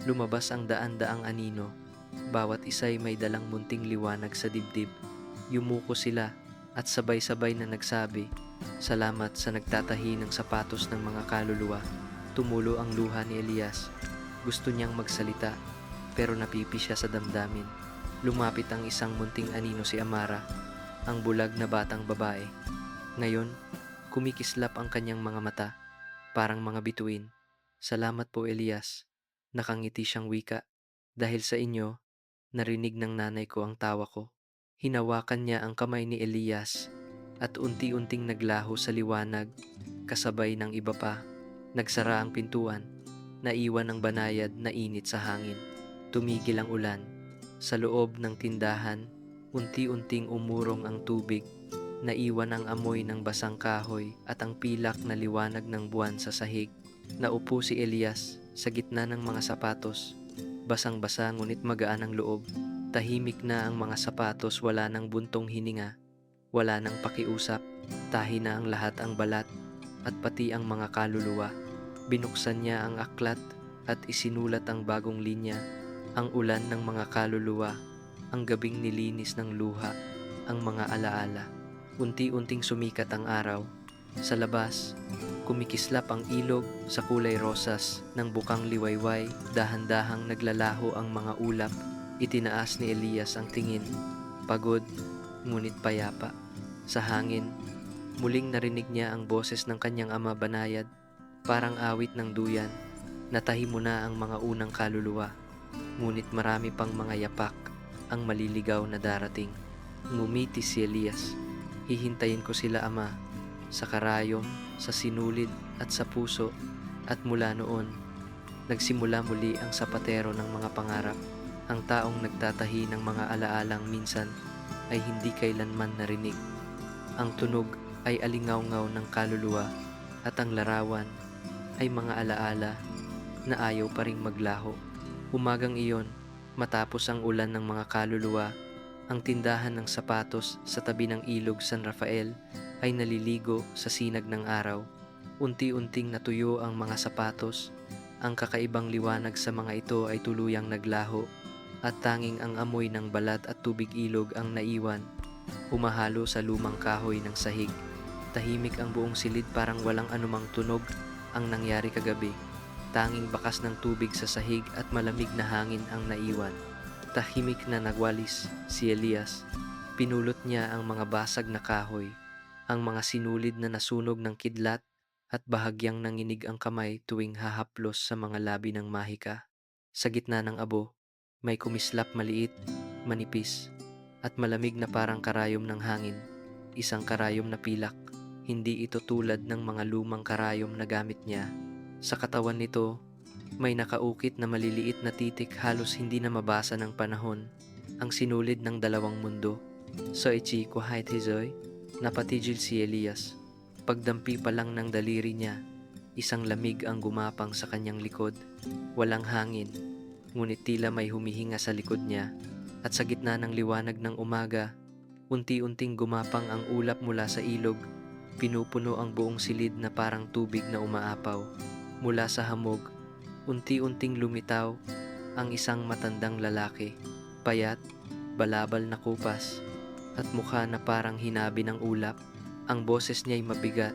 lumabas ang daan-daang anino. Bawat isa'y may dalang munting liwanag sa dibdib. Yumuko sila at sabay-sabay na nagsabi, "Salamat sa nagtatahi ng sapatos ng mga kaluluwa." Tumulo ang luha ni Elias. Gusto niyang magsalita, pero napipi siya sa damdamin. Lumapit ang isang munting anino, si Amara, ang bulag na batang babae. Ngayon, kumikislap ang kanyang mga mata, parang mga bituin. "Salamat po, Elias." Nakangiti siyang wika. "Dahil sa inyo, narinig ng nanay ko ang tawa ko." Hinawakan niya ang kamay ni Elias at unti-unting naglaho sa liwanag, kasabay ng iba pa. Nagsara ang pintuan, naiwan ang banayad na init sa hangin. Tumigil ang ulan. Sa loob ng tindahan, unti-unting umurong ang tubig. Naiwan ang amoy ng basang kahoy at ang pilak na liwanag ng buwan sa sahig. Naupo si Elias sa gitna ng mga sapatos. Basang-basa ngunit magaan ang loob. Tahimik na ang mga sapatos, wala ng buntong hininga, wala ng pakiusap. Tahi na ang lahat, ang balat at pati ang mga kaluluwa. Binuksan niya ang aklat at isinulat ang bagong linya. Ang ulan ng mga kaluluwa, ang gabing nilinis ng luha, ang mga alaala. Unti-unting sumikat ang araw. Sa labas, kumikislap ang ilog sa kulay rosas ng bukang liwayway. Dahan-dahang naglalaho ang mga ulap. Itinaas ni Elias ang tingin, pagod ngunit payapa. Sa hangin, muling narinig niya ang boses ng kanyang ama, banayad, parang awit ng duyan. Natahi mo na ang mga unang kaluluwa, ngunit marami pang mga yapak ang maliligaw na darating. Ngumiti si Elias. Hihintayin ko sila, ama, sa karayom, sa sinulid at sa puso. At mula noon, nagsimula muli ang sapatero ng mga pangarap. Ang taong nagtatahi ng mga alaalang minsan ay hindi kailanman narinig. Ang tunog ay alingaw-ngaw ng kaluluwa at ang larawan ay mga alaala na ayaw pa ring maglaho. Umagang iyon, matapos ang ulan ng mga kaluluwa, ang tindahan ng sapatos sa tabi ng ilog San Rafael ay naliligo sa sinag ng araw. Unti-unting natuyo ang mga sapatos. Ang kakaibang liwanag sa mga ito ay tuluyang naglaho at tanging ang amoy ng balat at tubig ilog ang naiwan, humahalo sa lumang kahoy ng sahig. Tahimik ang buong silid, parang walang anumang tunog ang nangyari kagabi. Tanging bakas ng tubig sa sahig at malamig na hangin ang naiwan. Tahimik na nagwalis si Elias. Pinulot niya ang mga basag na kahoy, ang mga sinulid na nasunog ng kidlat, at bahagyang nanginig ang kamay tuwing hahaplos sa mga labi ng mahika. Sa gitna ng abo, may kumislap, maliit, manipis, at malamig na parang karayom ng hangin. Isang karayom na pilak. Hindi ito tulad ng mga lumang karayom na gamit niya. Sa katawan nito, may nakaukit na maliliit na titik, halos hindi na mabasa ng panahon. Ang sinulid ng dalawang mundo. So ichi ko hait hizoy, napatigil si Elias. Pagdampi pa lang ng daliri niya, isang lamig ang gumapang sa kanyang likod. Walang hangin, ngunit tila may humihinga sa likod niya. At sa gitna ng liwanag ng umaga, unti-unting gumapang ang ulap mula sa ilog. Pinupuno ang buong silid na parang tubig na umaapaw. Mula sa hamog, unti-unting lumitaw ang isang matandang lalaki. Payat, balabal na kupas, at mukha na parang hinabi ng ulap. Ang boses niya'y mabigat,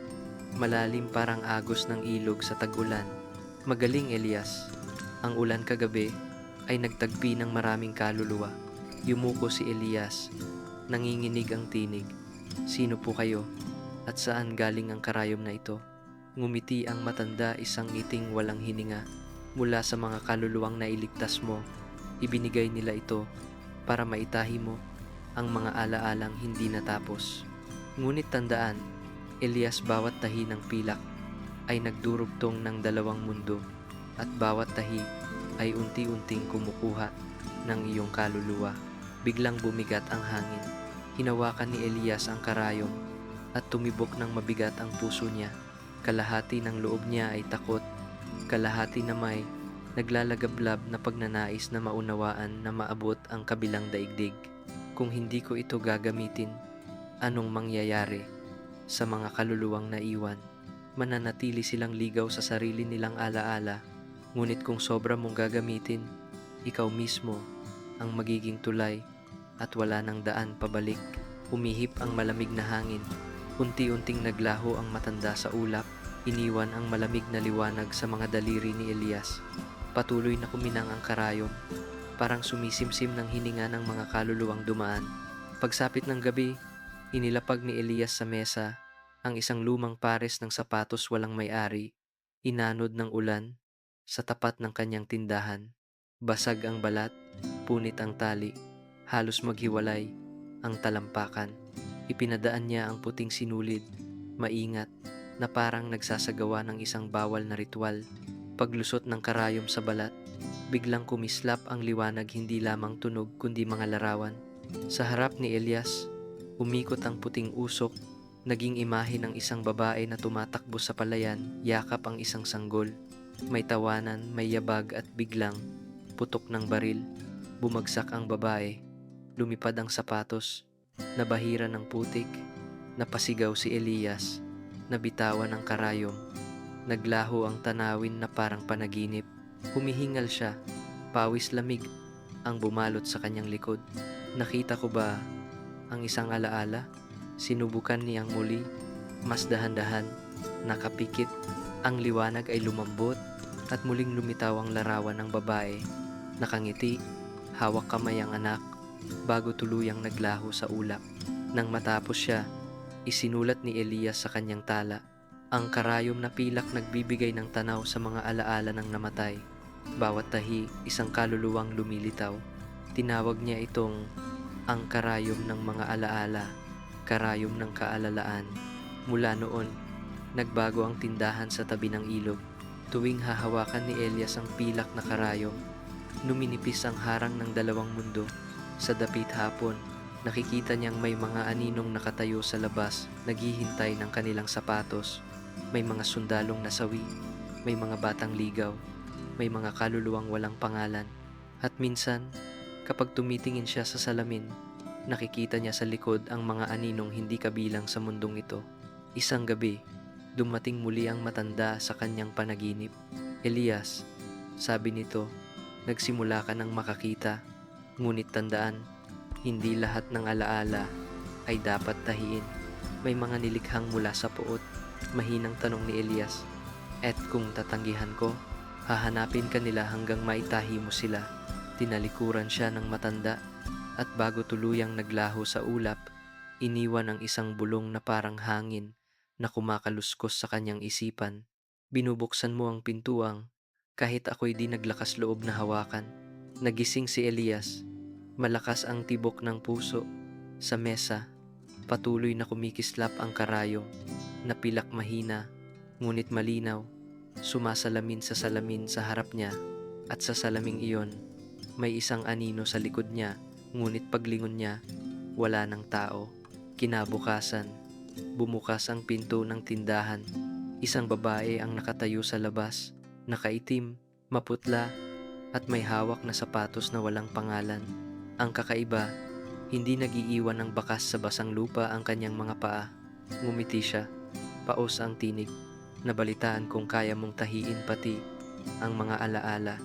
malalim, parang agos ng ilog sa tag-ulan. Magaling, Elias. Ang ulan kagabi ay nagtagpi ng maraming kaluluwa. Yumuko si Elias. Nanginginig ang tinig. Sino po kayo? At saan galing ang karayom na ito? Ngumiti ang matanda, isang ngiting walang hininga. Mula sa mga kaluluwang nailigtas mo, ibinigay nila ito para maitahi mo ang mga alaalang hindi natapos. Ngunit tandaan, Elias, bawat tahi ng pilak ay nagdurugtong ng dalawang mundo, at bawat tahi ay unti-unting kumukuha ng iyong kaluluwa. Biglang bumigat ang hangin. Hinawakan ni Elias ang karayom at tumibok ng mabigat ang puso niya. Kalahati ng loob niya ay takot, kalahati na may naglalagablab na pagnanais na maunawaan na maabot ang kabilang daigdig. Kung hindi ko ito gagamitin, anong mangyayari sa mga kaluluwang naiwan? Mananatili silang ligaw sa sarili nilang alaala. Ngunit kung sobra mong gagamitin, ikaw mismo ang magiging tulay at wala ng daan pabalik. Umihip ang malamig na hangin. Unti-unting naglaho ang matanda sa ulap. Iniwan ang malamig na liwanag sa mga daliri ni Elias. Patuloy na kuminang ang karayom, parang sumisimsim ng hininga ng mga kaluluwang dumaan. Pagsapit ng gabi, inilapag ni Elias sa mesa ang isang lumang pares ng sapatos walang may-ari, inanod ng ulan, sa tapat ng kanyang tindahan. Basag ang balat, punit ang tali, halos maghiwalay ang talampakan. Ipinadaan niya ang puting sinulid, maingat, na parang nagsasagawa ng isang bawal na ritual. Paglusot ng karayom sa balat, biglang kumislap ang liwanag, hindi lamang tunog kundi mga larawan. Sa harap ni Elias, Umikot ang puting usok, naging imahe ng isang babae na tumatakbo sa palayan, yakap ang isang sanggol. May tawanan, may yabag at biglang, putok ng baril. Bumagsak ang babae, lumipad ang sapatos, nabahira ng putik, napasigaw si Elias, nabitawan ang karayom, naglaho ang tanawin na parang panaginip. Humihingal siya, pawis lamig ang bumalot sa kanyang likod. Nakita ko ba ang isang alaala? Sinubukan niyang muli, mas dahan-dahan, nakapikit. Ang liwanag ay lumambot at muling lumitaw ang larawan ng babae. Nakangiti, hawak kamay ang anak, bago tuluyang naglaho sa ulap. Nang matapos siya, isinulat ni Elias sa kanyang tala. Ang karayom na pilak nagbibigay ng tanaw sa mga alaala ng namatay. Bawat tahi, isang kaluluwang lumilitaw. Tinawag niya itong ang karayom ng mga alaala, karayom ng kaalalaan. Mula noon, nagbago ang tindahan sa tabi ng ilog. Tuwing hahawakan ni Elias ang pilak na karayom, numinipis ang harang ng dalawang mundo. Sa dapit hapon, nakikita niyang may mga aninong nakatayo sa labas, naghihintay ng kanilang sapatos. May mga sundalong nasawi, may mga batang ligaw, may mga kaluluwang walang pangalan. At minsan, kapag tumitingin siya sa salamin, nakikita niya sa likod ang mga aninong hindi kabilang sa mundong ito. Isang gabi, dumating muli ang matanda sa kanyang panaginip. Elias, sabi nito, nagsimula ka ng makakita, ngunit tandaan, hindi lahat ng alaala ay dapat tahiin. May mga nilikhang mula sa puot. Mahinang tanong ni Elias, "Et kung tatanggihan ko, hahanapin ka nila hanggang maitahi mo sila." Tinalikuran siya ng matanda at bago tuluyang naglaho sa ulap, iniwan ang isang bulong na parang hangin na kumakaluskos sa kanyang isipan. Binubuksan mo ang pintuang kahit ako'y di naglakas loob na hawakan. Nagising si Elias, malakas ang tibok ng puso. Sa mesa, patuloy na kumikislap ang karayom, napilak mahina, ngunit malinaw, sumasalamin sa salamin sa harap niya, at sa salaming iyon, may isang anino sa likod niya, ngunit paglingon niya, wala ng tao. Kinabukasan, bumukas ang pinto ng tindahan. Isang babae ang nakatayo sa labas, nakaitim, maputla, at may hawak na sapatos na walang pangalan. Ang kakaiba, hindi nagiiwan ng bakas sa basang lupa ang kanyang mga paa. Ngumiti siya, paos ang tinig. Nabalitaan kung kaya mong tahiin pati ang mga alaala.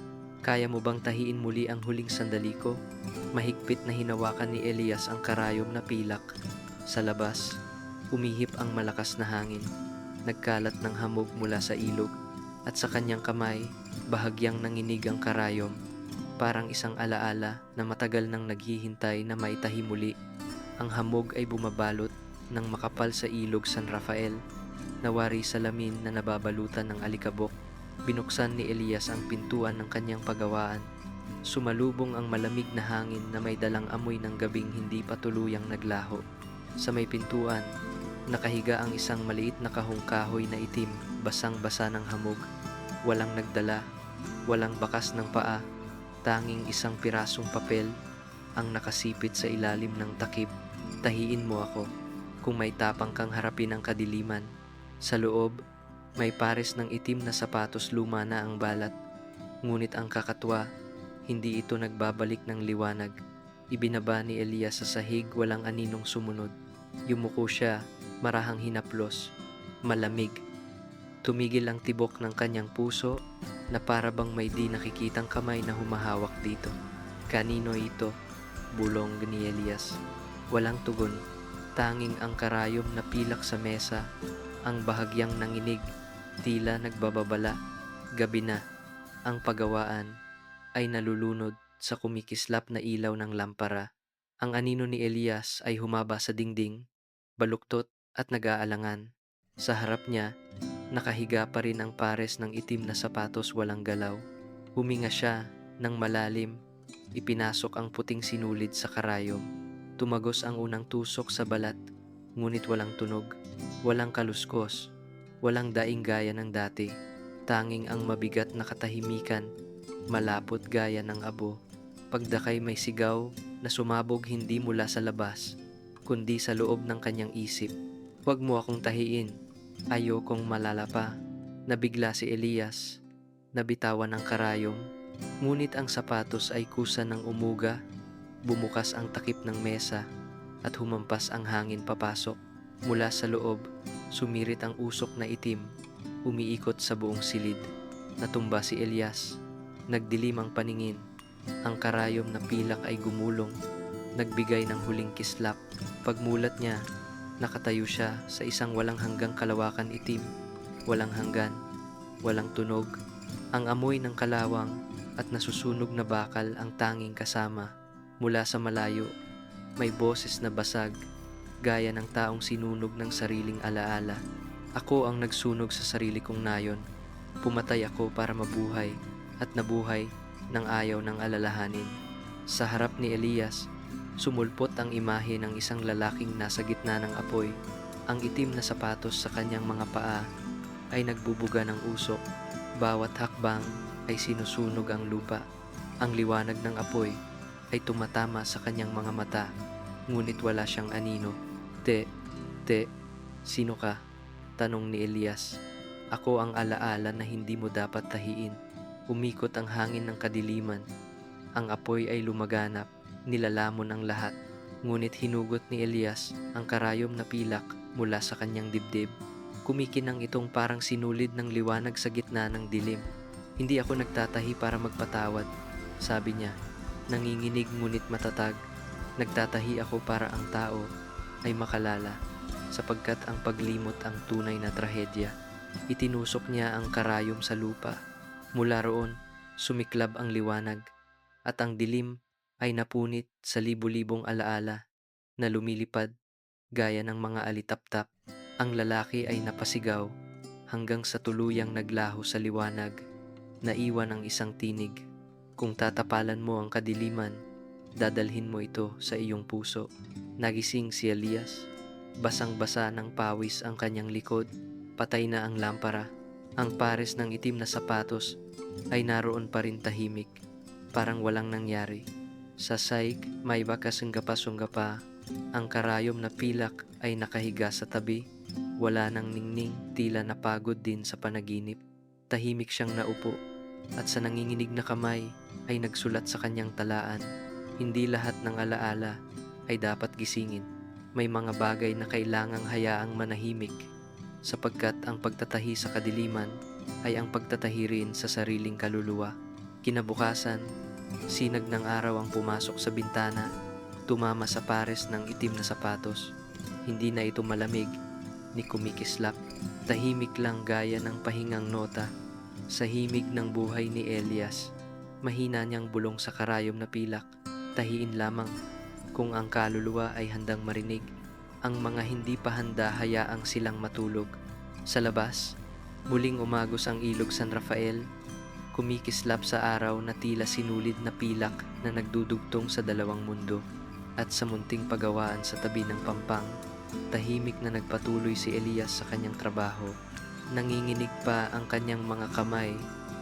Kaya mo bang tahiin muli ang huling sandali ko? Mahigpit na hinawakan ni Elias ang karayom na pilak. Sa labas, umihip ang malakas na hangin. Nagkalat ng hamog mula sa ilog, at sa kanyang kamay, bahagyang nanginig ang karayom. Parang isang alaala na matagal nang naghihintay na maitahi muli. Ang hamog ay bumabalot ng makapal sa ilog San Rafael, nawari sa lamin na nababalutan ng alikabok. Binuksan ni Elias ang pintuan ng kanyang pagawaan. Sumalubong ang malamig na hangin na may dalang amoy ng gabing hindi pa tuluyang naglaho. Sa may pintuan, nakahiga ang isang maliit na kahong kahoy na itim, basang-basa ng hamog. Walang nagdala, walang bakas ng paa, tanging isang pirasong papel ang nakasipit sa ilalim ng takip. Tahiin mo ako kung may tapang kang harapin ang kadiliman. Sa loob, may pares ng itim na sapatos, luma na ang balat. Ngunit ang kakatwa, hindi ito nagbabalik ng liwanag. Ibinaba ni Elias sa sahig, walang aninong sumunod. Yumuko siya, marahang hinaplos, malamig. Tumigil ang tibok ng kanyang puso na para bang may di nakikitang kamay na humahawak dito. Kanino ito? Bulong ni Elias. Walang tugon, tanging ang karayom na pilak sa mesa, ang bahagyang nanginig, tila nagbababala. Gabi na, ang pagawaan ay nalulunod sa kumikislap na ilaw ng lampara. Ang anino ni Elias ay humaba sa dingding, baluktot at nag-aalangan. Sa harap niya, nakahiga pa rin ang pares ng itim na sapatos, walang galaw. Huminga siya ng malalim, ipinasok ang puting sinulid sa karayom. Tumagos ang unang tusok sa balat, ngunit walang tunog, walang kaluskos, walang daing gaya ng dati. Tanging ang mabigat na katahimikan, malapot gaya ng abo. Pagdakay may sigaw na sumabog hindi mula sa labas, kundi sa loob ng kanyang isip. "Huwag mo akong tahiin, ayokong malala pa." Nabigla si Elias, nabitawan ng karayom, ngunit ang sapatos ay kusa ng umuga, bumukas ang takip ng mesa, at humampas ang hangin papasok. Mula sa loob, sumirit ang usok na itim, umiikot sa buong silid. Natumba si Elias, nagdilim ang paningin. Ang karayom na pilak ay gumulong, nagbigay ng huling kislap. Pagmulat niya, nakatayo siya sa isang walang hanggang kalawakan itim, walang hanggan, walang tunog. Ang amoy ng kalawang at nasusunog na bakal ang tanging kasama. Mula sa malayo, may boses na basag, gaya ng taong sinunog ng sariling alaala. Ako ang nagsunog sa sarili kong nayon. Pumatay ako para mabuhay, at nabuhay ng ayaw ng alalahanin. Sa harap ni Elias, sumulpot ang imahe ng isang lalaking nasa gitna ng apoy. Ang itim na sapatos sa kanyang mga paa ay nagbubuga ng usok. Bawat hakbang ay sinusunog ang lupa. Ang liwanag ng apoy ay tumatama sa kanyang mga mata, ngunit wala siyang anino. Te, sino ka?" tanong ni Elias. "Ako ang alaala na hindi mo dapat tahiin." Umikot ang hangin ng kadiliman. Ang apoy ay lumaganap, nilalamon ang lahat. Ngunit hinugot ni Elias ang karayom na pilak mula sa kanyang dibdib. Kumikinang itong parang sinulid ng liwanag sa gitna ng dilim. "Hindi ako nagtatahi para magpatawad," sabi niya, nanginginig ngunit matatag. "Nagtatahi ako para ang tao ay makalala, sapagkat ang paglimot ang tunay na trahedya." Itinusok niya ang karayom sa lupa. Mula roon, sumiklab ang liwanag, at ang dilim ay napunit sa libu-libong alaala na lumilipad gaya ng mga alitaptap. Ang lalaki ay napasigaw hanggang sa tuluyang naglaho sa liwanag, naiwan ang isang tinig. "Kung tatapalan mo ang kadiliman, dadalhin mo ito sa iyong puso." Nagising si Elias, basang-basa ng pawis ang kanyang likod, patay na ang lampara. Ang pares ng itim na sapatos ay naroon pa rin tahimik, parang walang nangyari. Sa saig, may bakasungga-sunggapa. Ang karayom na pilak ay nakahiga sa tabi, wala nang ningning, tila napagod din sa panaginip. Tahimik siyang naupo, at sa nanginginig na kamay ay nagsulat sa kanyang talaan. Hindi lahat ng alaala ay dapat gisingin. May mga bagay na kailangang hayaang manahimik, sapagkat ang pagtatahi sa kadiliman ay ang pagtatahi rin sa sariling kaluluwa. Kinabukasan, sinag ng araw ang pumasok sa bintana, tumama sa pares ng itim na sapatos. Hindi na ito malamig ni kumikislap, tahimik lang gaya ng pahingang nota sa himig ng buhay ni Elias. Mahina niyang bulong sa karayom na pilak, "Tahiin lamang kung ang kaluluwa ay handang marinig. Ang mga hindi pa handa, hayaang silang matulog." Sa labas, muling umagos ang ilog San Rafael, kumikislap sa araw na tila sinulid na pilak na nagdudugtong sa dalawang mundo. At sa munting pagawaan sa tabi ng pampang, tahimik na nagpatuloy si Elias sa kanyang trabaho. Nanginginig pa ang kanyang mga kamay,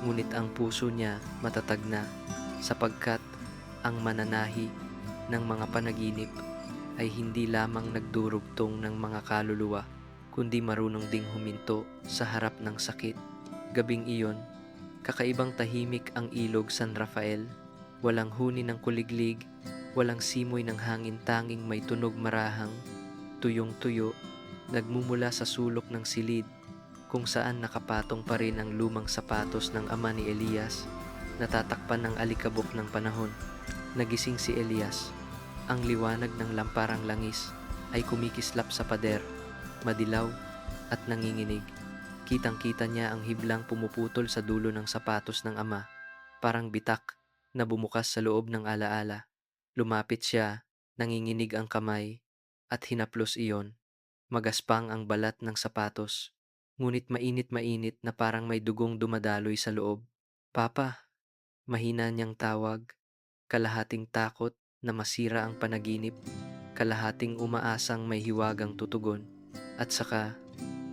ngunit ang puso niya matatag na, sapagkat ang mananahi ng mga panaginip ay hindi lamang nagdurugtong ng mga kaluluwa, kundi marunong ding huminto sa harap ng sakit. Gabing iyon, kakaibang tahimik ang ilog San Rafael. Walang huni ng kuliglig, walang simoy ng hangin, tanging may tunog marahang, tuyong-tuyo, nagmumula sa sulok ng silid, kung saan nakapatong pa rin ang lumang sapatos ng ama ni Elias, natatakpan ng alikabok ng panahon. Nagising si Elias. Ang liwanag ng lamparang langis ay kumikislap sa pader, madilaw at nanginginig. Kitang-kita niya ang hiblang pumuputol sa dulo ng sapatos ng ama, parang bitak na bumukas sa loob ng alaala. Lumapit siya, nanginginig ang kamay, at hinaplos iyon. Magaspang ang balat ng sapatos, ngunit mainit-mainit na parang may dugong dumadaloy sa loob. "Papa," mahina niyang tawag, kalahating takot na masira ang panaginip, kalahating umaasang may hiwagang tutugon. At saka,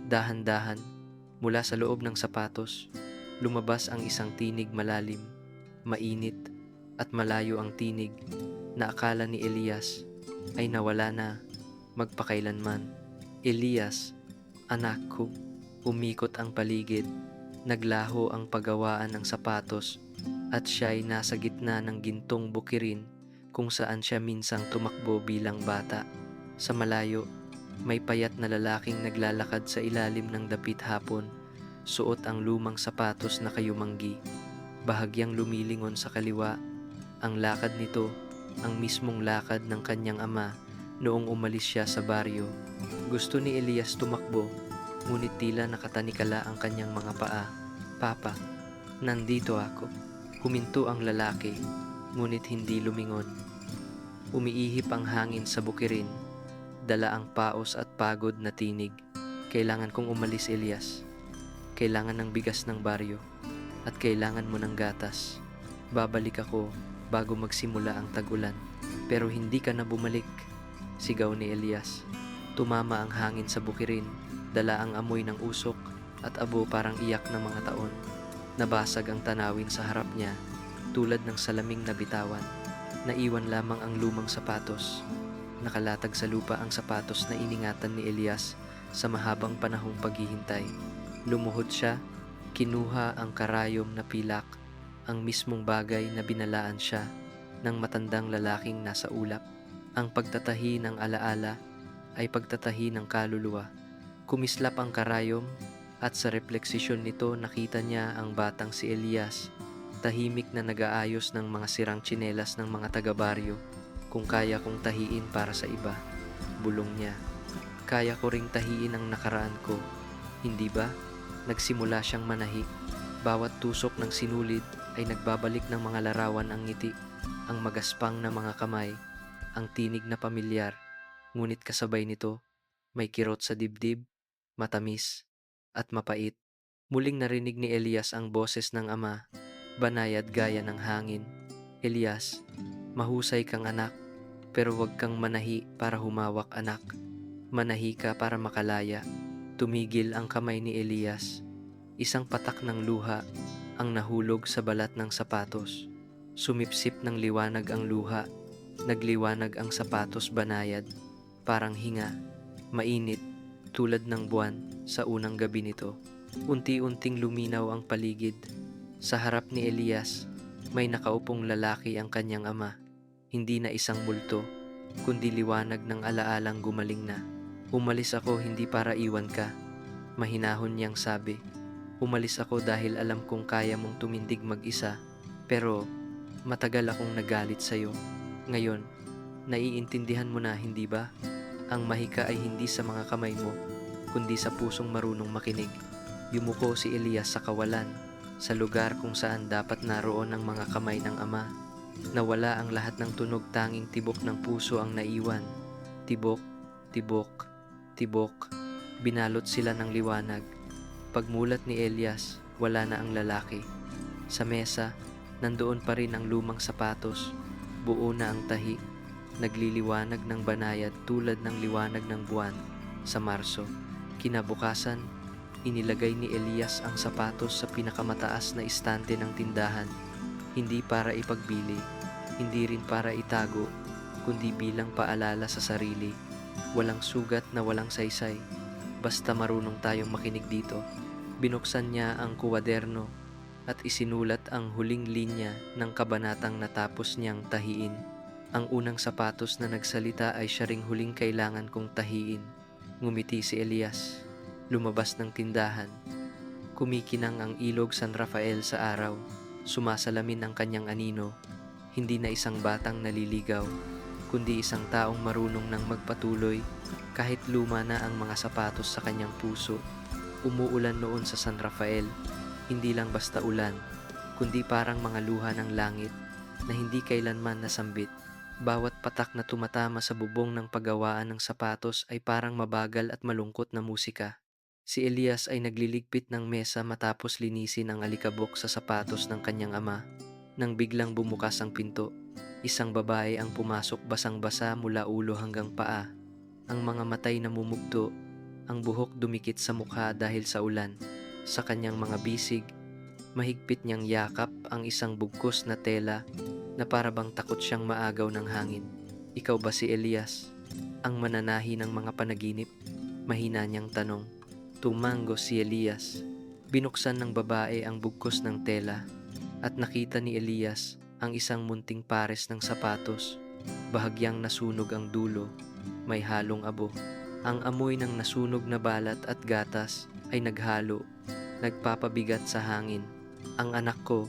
dahan-dahan, mula sa loob ng sapatos, lumabas ang isang tinig malalim, mainit, at malayo. Ang tinig na akala ni Elias ay nawala na, magpakailanman. Elias, anak ko, umikot ang paligid, naglaho ang paggawaan ng sapatos, at siya'y nasa gitna ng gintong bukirin kung saan siya minsang tumakbo bilang bata. Sa malayo, may payat na lalaking naglalakad sa ilalim ng dapit hapon, suot ang lumang sapatos na kayumanggi, bahagyang lumilingon sa kaliwa. Ang lakad nito, ang mismong lakad ng kanyang ama noong umalis siya sa baryo. Gusto ni Elias tumakbo, ngunit tila nakatanikala ang kanyang mga paa. Papa, nandito ako. Huminto ang lalaki, ngunit hindi lumingon. Umiihip ang hangin sa bukirin, dala ang paos at pagod na tinig. Kailangan kong umalis, Elias. Kailangan ng bigas ng baryo, at kailangan mo ng gatas. Babalik ako bago magsimula ang tag-ulan. Pero hindi ka na bumalik, sigaw ni Elias. Tumama ang hangin sa bukirin, dala ang amoy ng usok at abo parang iyak ng mga taon. Nabasag ang tanawin sa harap niya, tulad ng salaming nabitawan. Naiwan lamang ang lumang sapatos. Nakalatag sa lupa ang sapatos na iningatan ni Elias sa mahabang panahong paghihintay. Lumuhod siya, kinuha ang karayom na pilak, ang mismong bagay na binalaan siya ng matandang lalaking nasa ulap. Ang pagtatahi ng alaala ay pagtatahi ng kaluluwa. Kumislap ang karayom at sa refleksisyon nito nakita niya ang batang si Elias, tahimik na nag-aayos ng mga sirang tsinelas ng mga taga-baryo. Kung kaya kong tahiin para sa iba, bulong niya, kaya ko ring tahiin ang nakaraan ko, hindi ba? Nagsimula siyang manahi. Bawat tusok ng sinulid ay nagbabalik ng mga larawan ang ngiti, ang magaspang na mga kamay, ang tinig na pamilyar. Ngunit kasabay nito, may kirot sa dibdib, matamis, at mapait. Muling narinig ni Elias ang boses ng ama, banayad gaya ng hangin. Elias, mahusay kang anak, pero huwag kang manahi para humawak anak. Manahi ka para makalaya. Tumigil ang kamay ni Elias. Isang patak ng luha ang nahulog sa balat ng sapatos. Sumipsip ng liwanag ang luha. Nagliwanag ang sapatos banayad, parang hinga, mainit, tulad ng buwan sa unang gabi nito. Unti-unting luminaw ang paligid. Sa harap ni Elias, may nakaupong lalaki ang kanyang ama. Hindi na isang multo, kundi liwanag ng alaalang gumaling na. Umalis ako hindi para iwan ka, mahinahon niyang sabi. Umalis ako dahil alam kong kaya mong tumindig mag-isa, pero matagal akong nagalit sa'yo. Ngayon, naiintindihan mo na, hindi ba? Ang mahika ay hindi sa mga kamay mo, kundi sa pusong marunong makinig. Yumuko si Elias sa kawalan, sa lugar kung saan dapat naroon ang mga kamay ng ama. Nawala ang lahat ng tunog, tanging tibok ng puso ang naiwan. Tibok, tibok, tibok. Binalot sila ng liwanag. Pagmulat ni Elias, wala na ang lalaki. Sa mesa, nandoon pa rin ang lumang sapatos. Buo na ang tahi. Nagliliwanag ng banayad tulad ng liwanag ng buwan sa Marso. Kinabukasan, inilagay ni Elias ang sapatos sa pinakamataas na istante ng tindahan. Hindi para ipagbili, hindi rin para itago, kundi bilang paalala sa sarili. Walang sugat na walang saysay, basta marunong tayong makinig dito. Binuksan niya ang kuwaderno at isinulat ang huling linya ng kabanatang natapos niyang tahiin. Ang unang sapatos na nagsalita ay siya ring huling kailangan kong tahiin. Ngumiti si Elias, lumabas ng tindahan. Kumikinang ang ilog San Rafael sa araw. Sumasalamin ang kanyang anino, hindi na isang batang naliligaw, kundi isang taong marunong nang magpatuloy kahit luma na ang mga sapatos sa kanyang puso. Umuulan noon sa San Rafael, hindi lang basta ulan, kundi parang mga luha ng langit na hindi kailanman nasambit. Bawat patak na tumatama sa bubong ng paggawaan ng sapatos ay parang mabagal at malungkot na musika. Si Elias ay nagliligpit ng mesa matapos linisin ang alikabok sa sapatos ng kanyang ama. Nang biglang bumukas ang pinto, isang babae ang pumasok basang-basa mula ulo hanggang paa. Ang mga matay namumugto, ang buhok dumikit sa mukha dahil sa ulan. Sa kanyang mga bisig, mahigpit niyang yakap ang isang bugkos na tela na parabang takot siyang maagaw ng hangin. Ikaw ba si Elias? Ang mananahi ng mga panaginip, mahina niyang tanong. Tumango si Elias. Binuksan ng babae ang bugkos ng tela at nakita ni Elias ang isang munting pares ng sapatos. Bahagyang nasunog ang dulo, may halong abo. Ang amoy ng nasunog na balat at gatas ay naghalo, nagpapabigat sa hangin. Ang anak ko,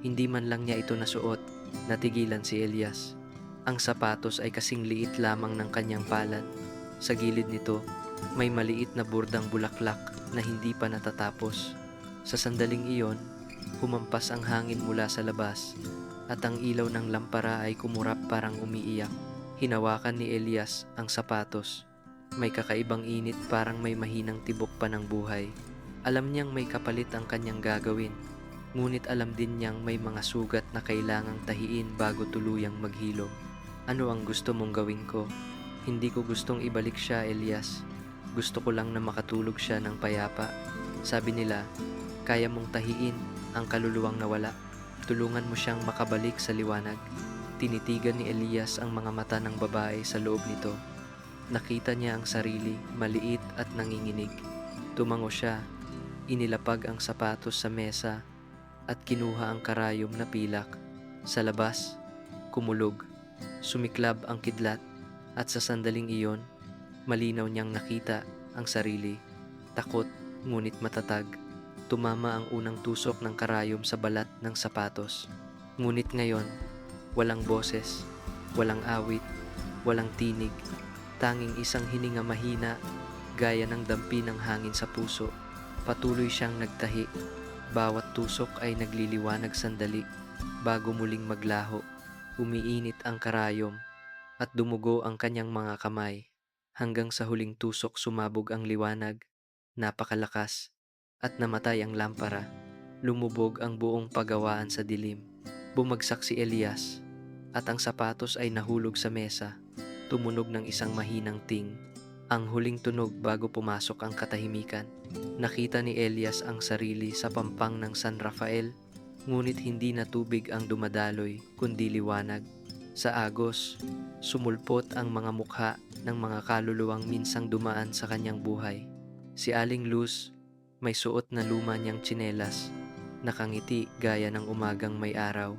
hindi man lang niya ito nasuot, natigilan si Elias. Ang sapatos ay kasing liit lamang ng kanyang palad. Sa gilid nito, may maliit na burdang bulaklak na hindi pa natatapos. Sa sandaling iyon, humampas ang hangin mula sa labas at ang ilaw ng lampara ay kumurap parang umiiyak. Hinawakan ni Elias ang sapatos. May kakaibang init, parang may mahinang tibok pa ng buhay. Alam niyang may kapalit ang kanyang gagawin, ngunit alam din niyang may mga sugat na kailangang tahiin bago tuluyang maghilom. Ano ang gusto mong gawin ko? Hindi ko gustong ibalik siya, Elias. Gusto ko lang na makatulog siya ng payapa. Sabi nila, kaya mong tahiin ang kaluluwang nawala. Tulungan mo siyang makabalik sa liwanag. Tinitigan ni Elias ang mga mata ng babae sa loob nito. Nakita niya ang sarili, maliit at nanginginig. Tumango siya, inilapag ang sapatos sa mesa at kinuha ang karayom na pilak. Sa labas, kumulog, sumiklab ang kidlat at sa sandaling iyon, malinaw niyang nakita ang sarili. Takot, ngunit matatag. Tumama ang unang tusok ng karayom sa balat ng sapatos. Ngunit ngayon, walang boses, walang awit, walang tinig. Tanging isang hininga mahina, gaya ng dampi ng hangin sa puso. Patuloy siyang nagtahi. Bawat tusok ay nagliliwanag sandali, bago muling maglaho. Umiinit ang karayom, at dumugo ang kanyang mga kamay. Hanggang sa huling tusok sumabog ang liwanag, napakalakas, at namatay ang lampara. Lumubog ang buong pagawaan sa dilim. Bumagsak si Elias, at ang sapatos ay nahulog sa mesa. Tumunog ng isang mahinang ting. Ang huling tunog bago pumasok ang katahimikan. Nakita ni Elias ang sarili sa pampang ng San Rafael, ngunit hindi na tubig ang dumadaloy, kundi liwanag. Sa agos, sumulpot ang mga mukha ng mga kaluluwang minsang dumaan sa kanyang buhay. Si Aling Luz, may suot na luma niyang tsinelas, nakangiti gaya ng umagang may araw.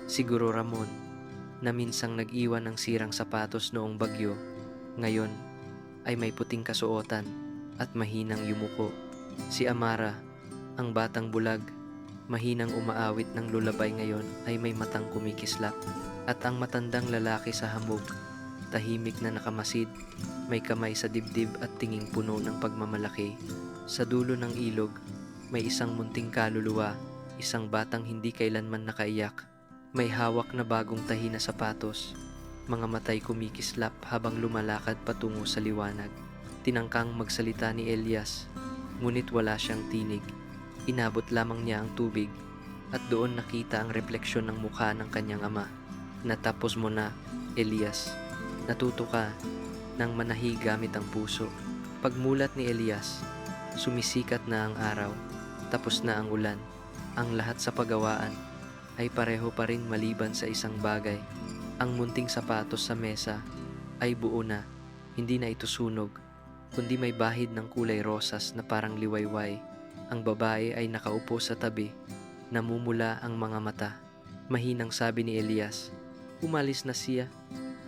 Siguro Ramon, na minsang nag-iwan ng sirang sapatos noong bagyo, ngayon ay may puting kasuotan at mahinang yumuko. Si Amara, ang batang bulag, mahinang umaawit ng lulabay ngayon ay may matang kumikislap. At ang matandang lalaki sa hamog, tahimik na nakamasid, may kamay sa dibdib at tinging puno ng pagmamalaki. Sa dulo ng ilog, may isang munting kaluluwa, isang batang hindi kailanman nakaiyak. May hawak na bagong tahi na sapatos, mga matay kumikislap habang lumalakad patungo sa liwanag. Tinangkang magsalita ni Elias, ngunit wala siyang tinig. Inabot lamang niya ang tubig, at doon nakita ang refleksyon ng mukha ng kanyang ama. Natapos mo na, Elias. Natuto ka ng manahi gamit ang puso. Pagmulat ni Elias, sumisikat na ang araw, tapos na ang ulan. Ang lahat sa pagawaan ay pareho pa rin maliban sa isang bagay. Ang munting sapatos sa mesa ay buo na, hindi na ito sunog, kundi may bahid ng kulay rosas na parang liwayway. Ang babae ay nakaupo sa tabi, namumula ang mga mata. Mahinang sabi ni Elias, umalis na siya,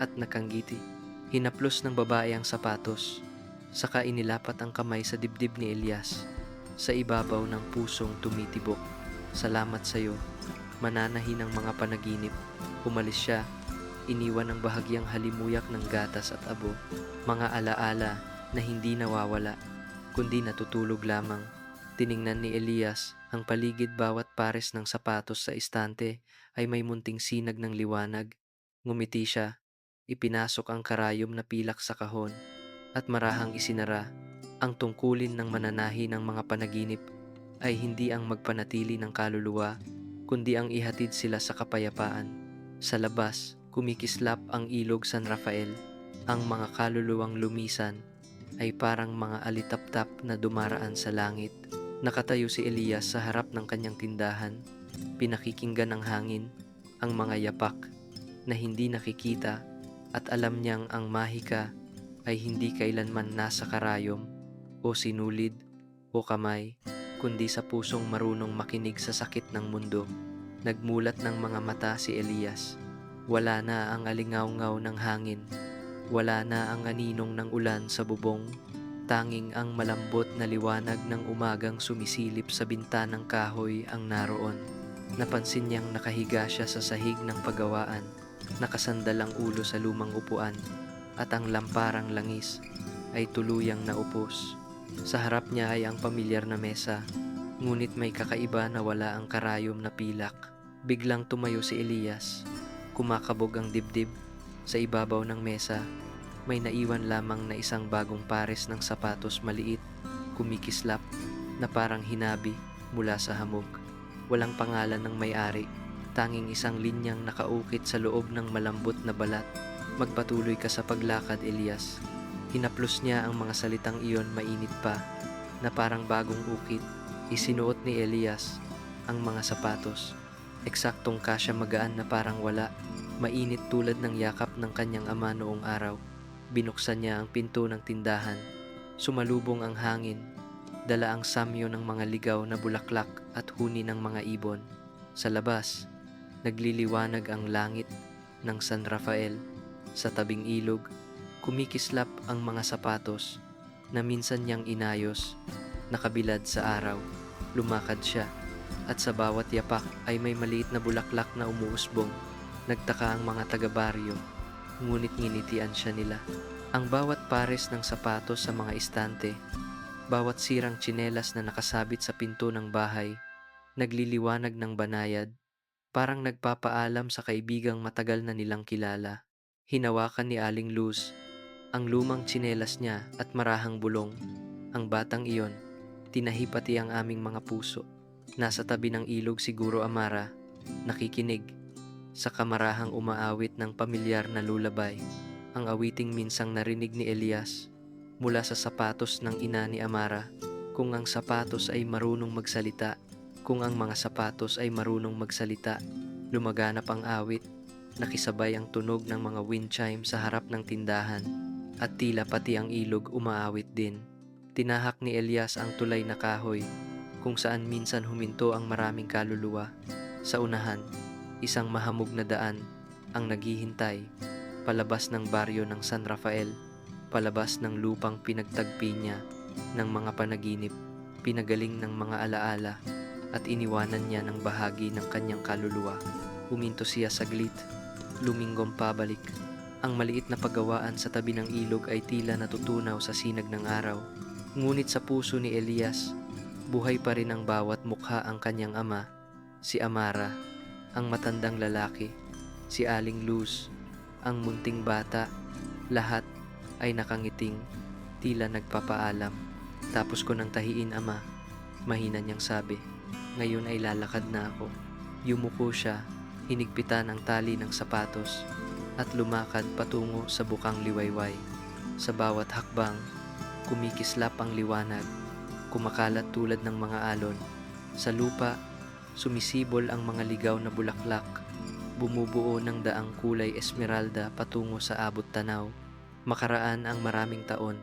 at nakanggiti. Hinaplos ng babae ang sapatos, saka inilapat ang kamay sa dibdib ni Elias. Sa ibabaw ng pusong tumitibok, salamat sa iyo, mananahi ng mga panaginip. Umalis siya, iniwan ang bahagyang halimuyak ng gatas at abo, mga alaala na hindi nawawala, kundi natutulog lamang. Tiningnan ni Elias ang paligid, bawat pares ng sapatos sa istante ay may munting sinag ng liwanag. Ngumiti siya, ipinasok ang karayom na pilak sa kahon, at marahang isinara. Ang tungkulin ng mananahi ng mga panaginip ay hindi ang magpanatili ng kaluluwa, kundi ang ihatid sila sa kapayapaan. Sa labas, kumikislap ang ilog San Rafael. Ang mga kaluluwang lumisan ay parang mga alitaptap na dumaraan sa langit. Nakatayo si Elias sa harap ng kanyang tindahan, pinakikinggan ng hangin, ang mga yapak na hindi nakikita, at alam niyang ang mahika ay hindi kailanman nasa karayom o sinulid o kamay, kundi sa pusong marunong makinig sa sakit ng mundo. Nagmulat ng mga mata si Elias. Wala na ang alingaw-ngaw ng hangin. Wala na ang aninong ng ulan sa bubong. Tanging ang malambot na liwanag ng umagang sumisilip sa bintanang kahoy ang naroon. Napansin niyang nakahiga siya sa sahig ng pagawaan, nakasandal ang ulo sa lumang upuan, at ang lamparang langis ay tuluyang naupos. Sa harap niya ay ang pamilyar na mesa, ngunit may kakaiba na wala ang karayom na pilak. Biglang tumayo si Elias, kumakabog ang dibdib. Sa ibabaw ng mesa, may naiwan lamang na isang bagong pares ng sapatos maliit, kumikislap, na parang hinabi mula sa hamog. Walang pangalan ng may-ari, tanging isang linyang nakaukit sa loob ng malambot na balat. Magpatuloy ka sa paglakad, Elias. Hinaplos niya ang mga salitang iyon mainit pa, na parang bagong ukit. Isinuot ni Elias ang mga sapatos. Eksaktong kasya, magaan na parang wala, mainit tulad ng yakap ng kanyang ama noong araw. Binuksan niya ang pinto ng tindahan. Sumalubong ang hangin, dala ang samyo ng mga ligaw na bulaklak at huni ng mga ibon. Sa labas, nagliliwanag ang langit ng San Rafael. Sa tabing ilog, kumikislap ang mga sapatos na minsan niyang inayos, nakabilad sa araw. Lumakad siya, at sa bawat yapak ay may maliit na bulaklak na umuusbong. Nagtaka ang mga taga-baryo, ngunit nginitian siya nila. Ang bawat pares ng sapatos sa mga istante, bawat sirang tsinelas na nakasabit sa pinto ng bahay, nagliliwanag ng banayad, parang nagpapaalam sa kaibigang matagal na nilang kilala. Hinawakan ni Aling Luz ang lumang tsinelas niya at marahang bulong. Ang batang iyon, tinahi pati ang aming mga puso. Nasa tabi ng ilog siguro, Amara, nakikinig sa kamarahang umaawit ng pamilyar na lulabay. Ang awiting minsang narinig ni Elias mula sa sapatos ng ina ni Amara. Kung ang sapatos ay marunong magsalita, kung ang mga sapatos ay marunong magsalita. Lumaganap ang awit, nakisabay ang tunog ng mga wind chime sa harap ng tindahan, at tila pati ang ilog umaawit din. Tinahak ni Elias ang tulay na kahoy, kung saan minsan huminto ang maraming kaluluwa. Sa unahan, isang mahamog na daan ang naghihintay, palabas ng baryo ng San Rafael, palabas ng lupang pinagtagpi niya ng mga panaginip, pinagaling ng mga alaala, at iniwanan niya ng bahagi ng kanyang kaluluwa. Huminto siya saglit, luminggong pabalik. Ang maliit na pagawaan sa tabi ng ilog ay tila natutunaw sa sinag ng araw. Ngunit sa puso ni Elias, buhay pa rin ang bawat mukha: ang kanyang ama, si Amara, ang matandang lalaki, si Aling Luz, ang munting bata. Lahat ay nakangiting, tila nagpapaalam. Tapos ko nang tahiin, ama, mahina niyang sabi. Ngayon ay lalakad na ako. Yumuko siya, hinigpitan ang tali ng sapatos, at lumakad patungo sa bukang liwayway. Sa bawat hakbang, kumikislap ang liwanag, kumakalat tulad ng mga alon. Sa lupa, sumisibol ang mga ligaw na bulaklak, bumubuo ng daang kulay esmeralda patungo sa abot tanaw. Makaraan ang maraming taon,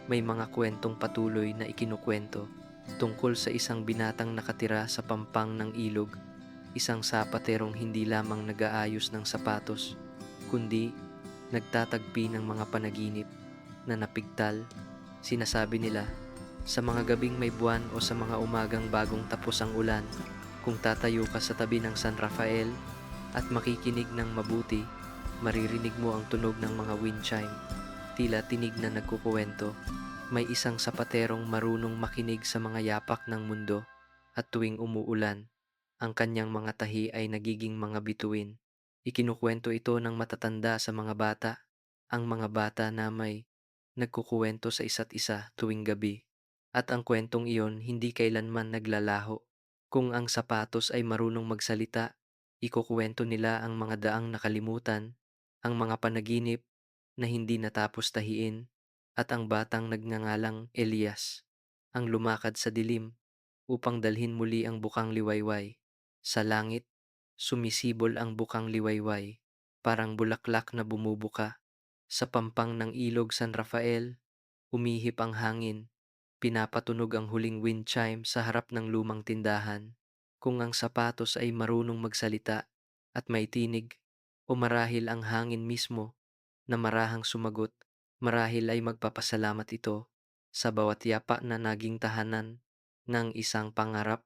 may mga kwentong patuloy na ikinukwento tungkol sa isang binatang nakatira sa pampang ng ilog, isang sapaterong hindi lamang nag-aayos ng sapatos, kundi nagtatagpi ng mga panaginip na napigtal. Sinasabi nila, sa mga gabing may buwan o sa mga umagang bagong tapos ang ulan, kung tatayo ka sa tabi ng San Rafael at makikinig ng mabuti, maririnig mo ang tunog ng mga wind chime, tila tinig na nagkukuwento. May isang sapaterong marunong makinig sa mga yapak ng mundo, at tuwing umuulan, ang kanyang mga tahi ay nagiging mga bituin. Ikinukwento ito ng matatanda sa mga bata, ang mga bata na may nagkukuwento sa isa't isa tuwing gabi. At ang kwentong iyon hindi kailanman naglalaho. Kung ang sapatos ay marunong magsalita, ikukuwento nila ang mga daang nakalimutan, ang mga panaginip na hindi natapos tahiin, at ang batang nagngangalang Elias, ang lumakad sa dilim upang dalhin muli ang bukang liwayway. Sa langit, sumisibol ang bukang liwayway, parang bulaklak na bumubuka. Sa pampang ng ilog San Rafael, umihip ang hangin. Pinapatunog ang huling wind chime sa harap ng lumang tindahan. Kung ang sapatos ay marunong magsalita at may tinig, o marahil ang hangin mismo na marahang sumagot, marahil ay magpapasalamat ito sa bawat yapa na naging tahanan ng isang pangarap.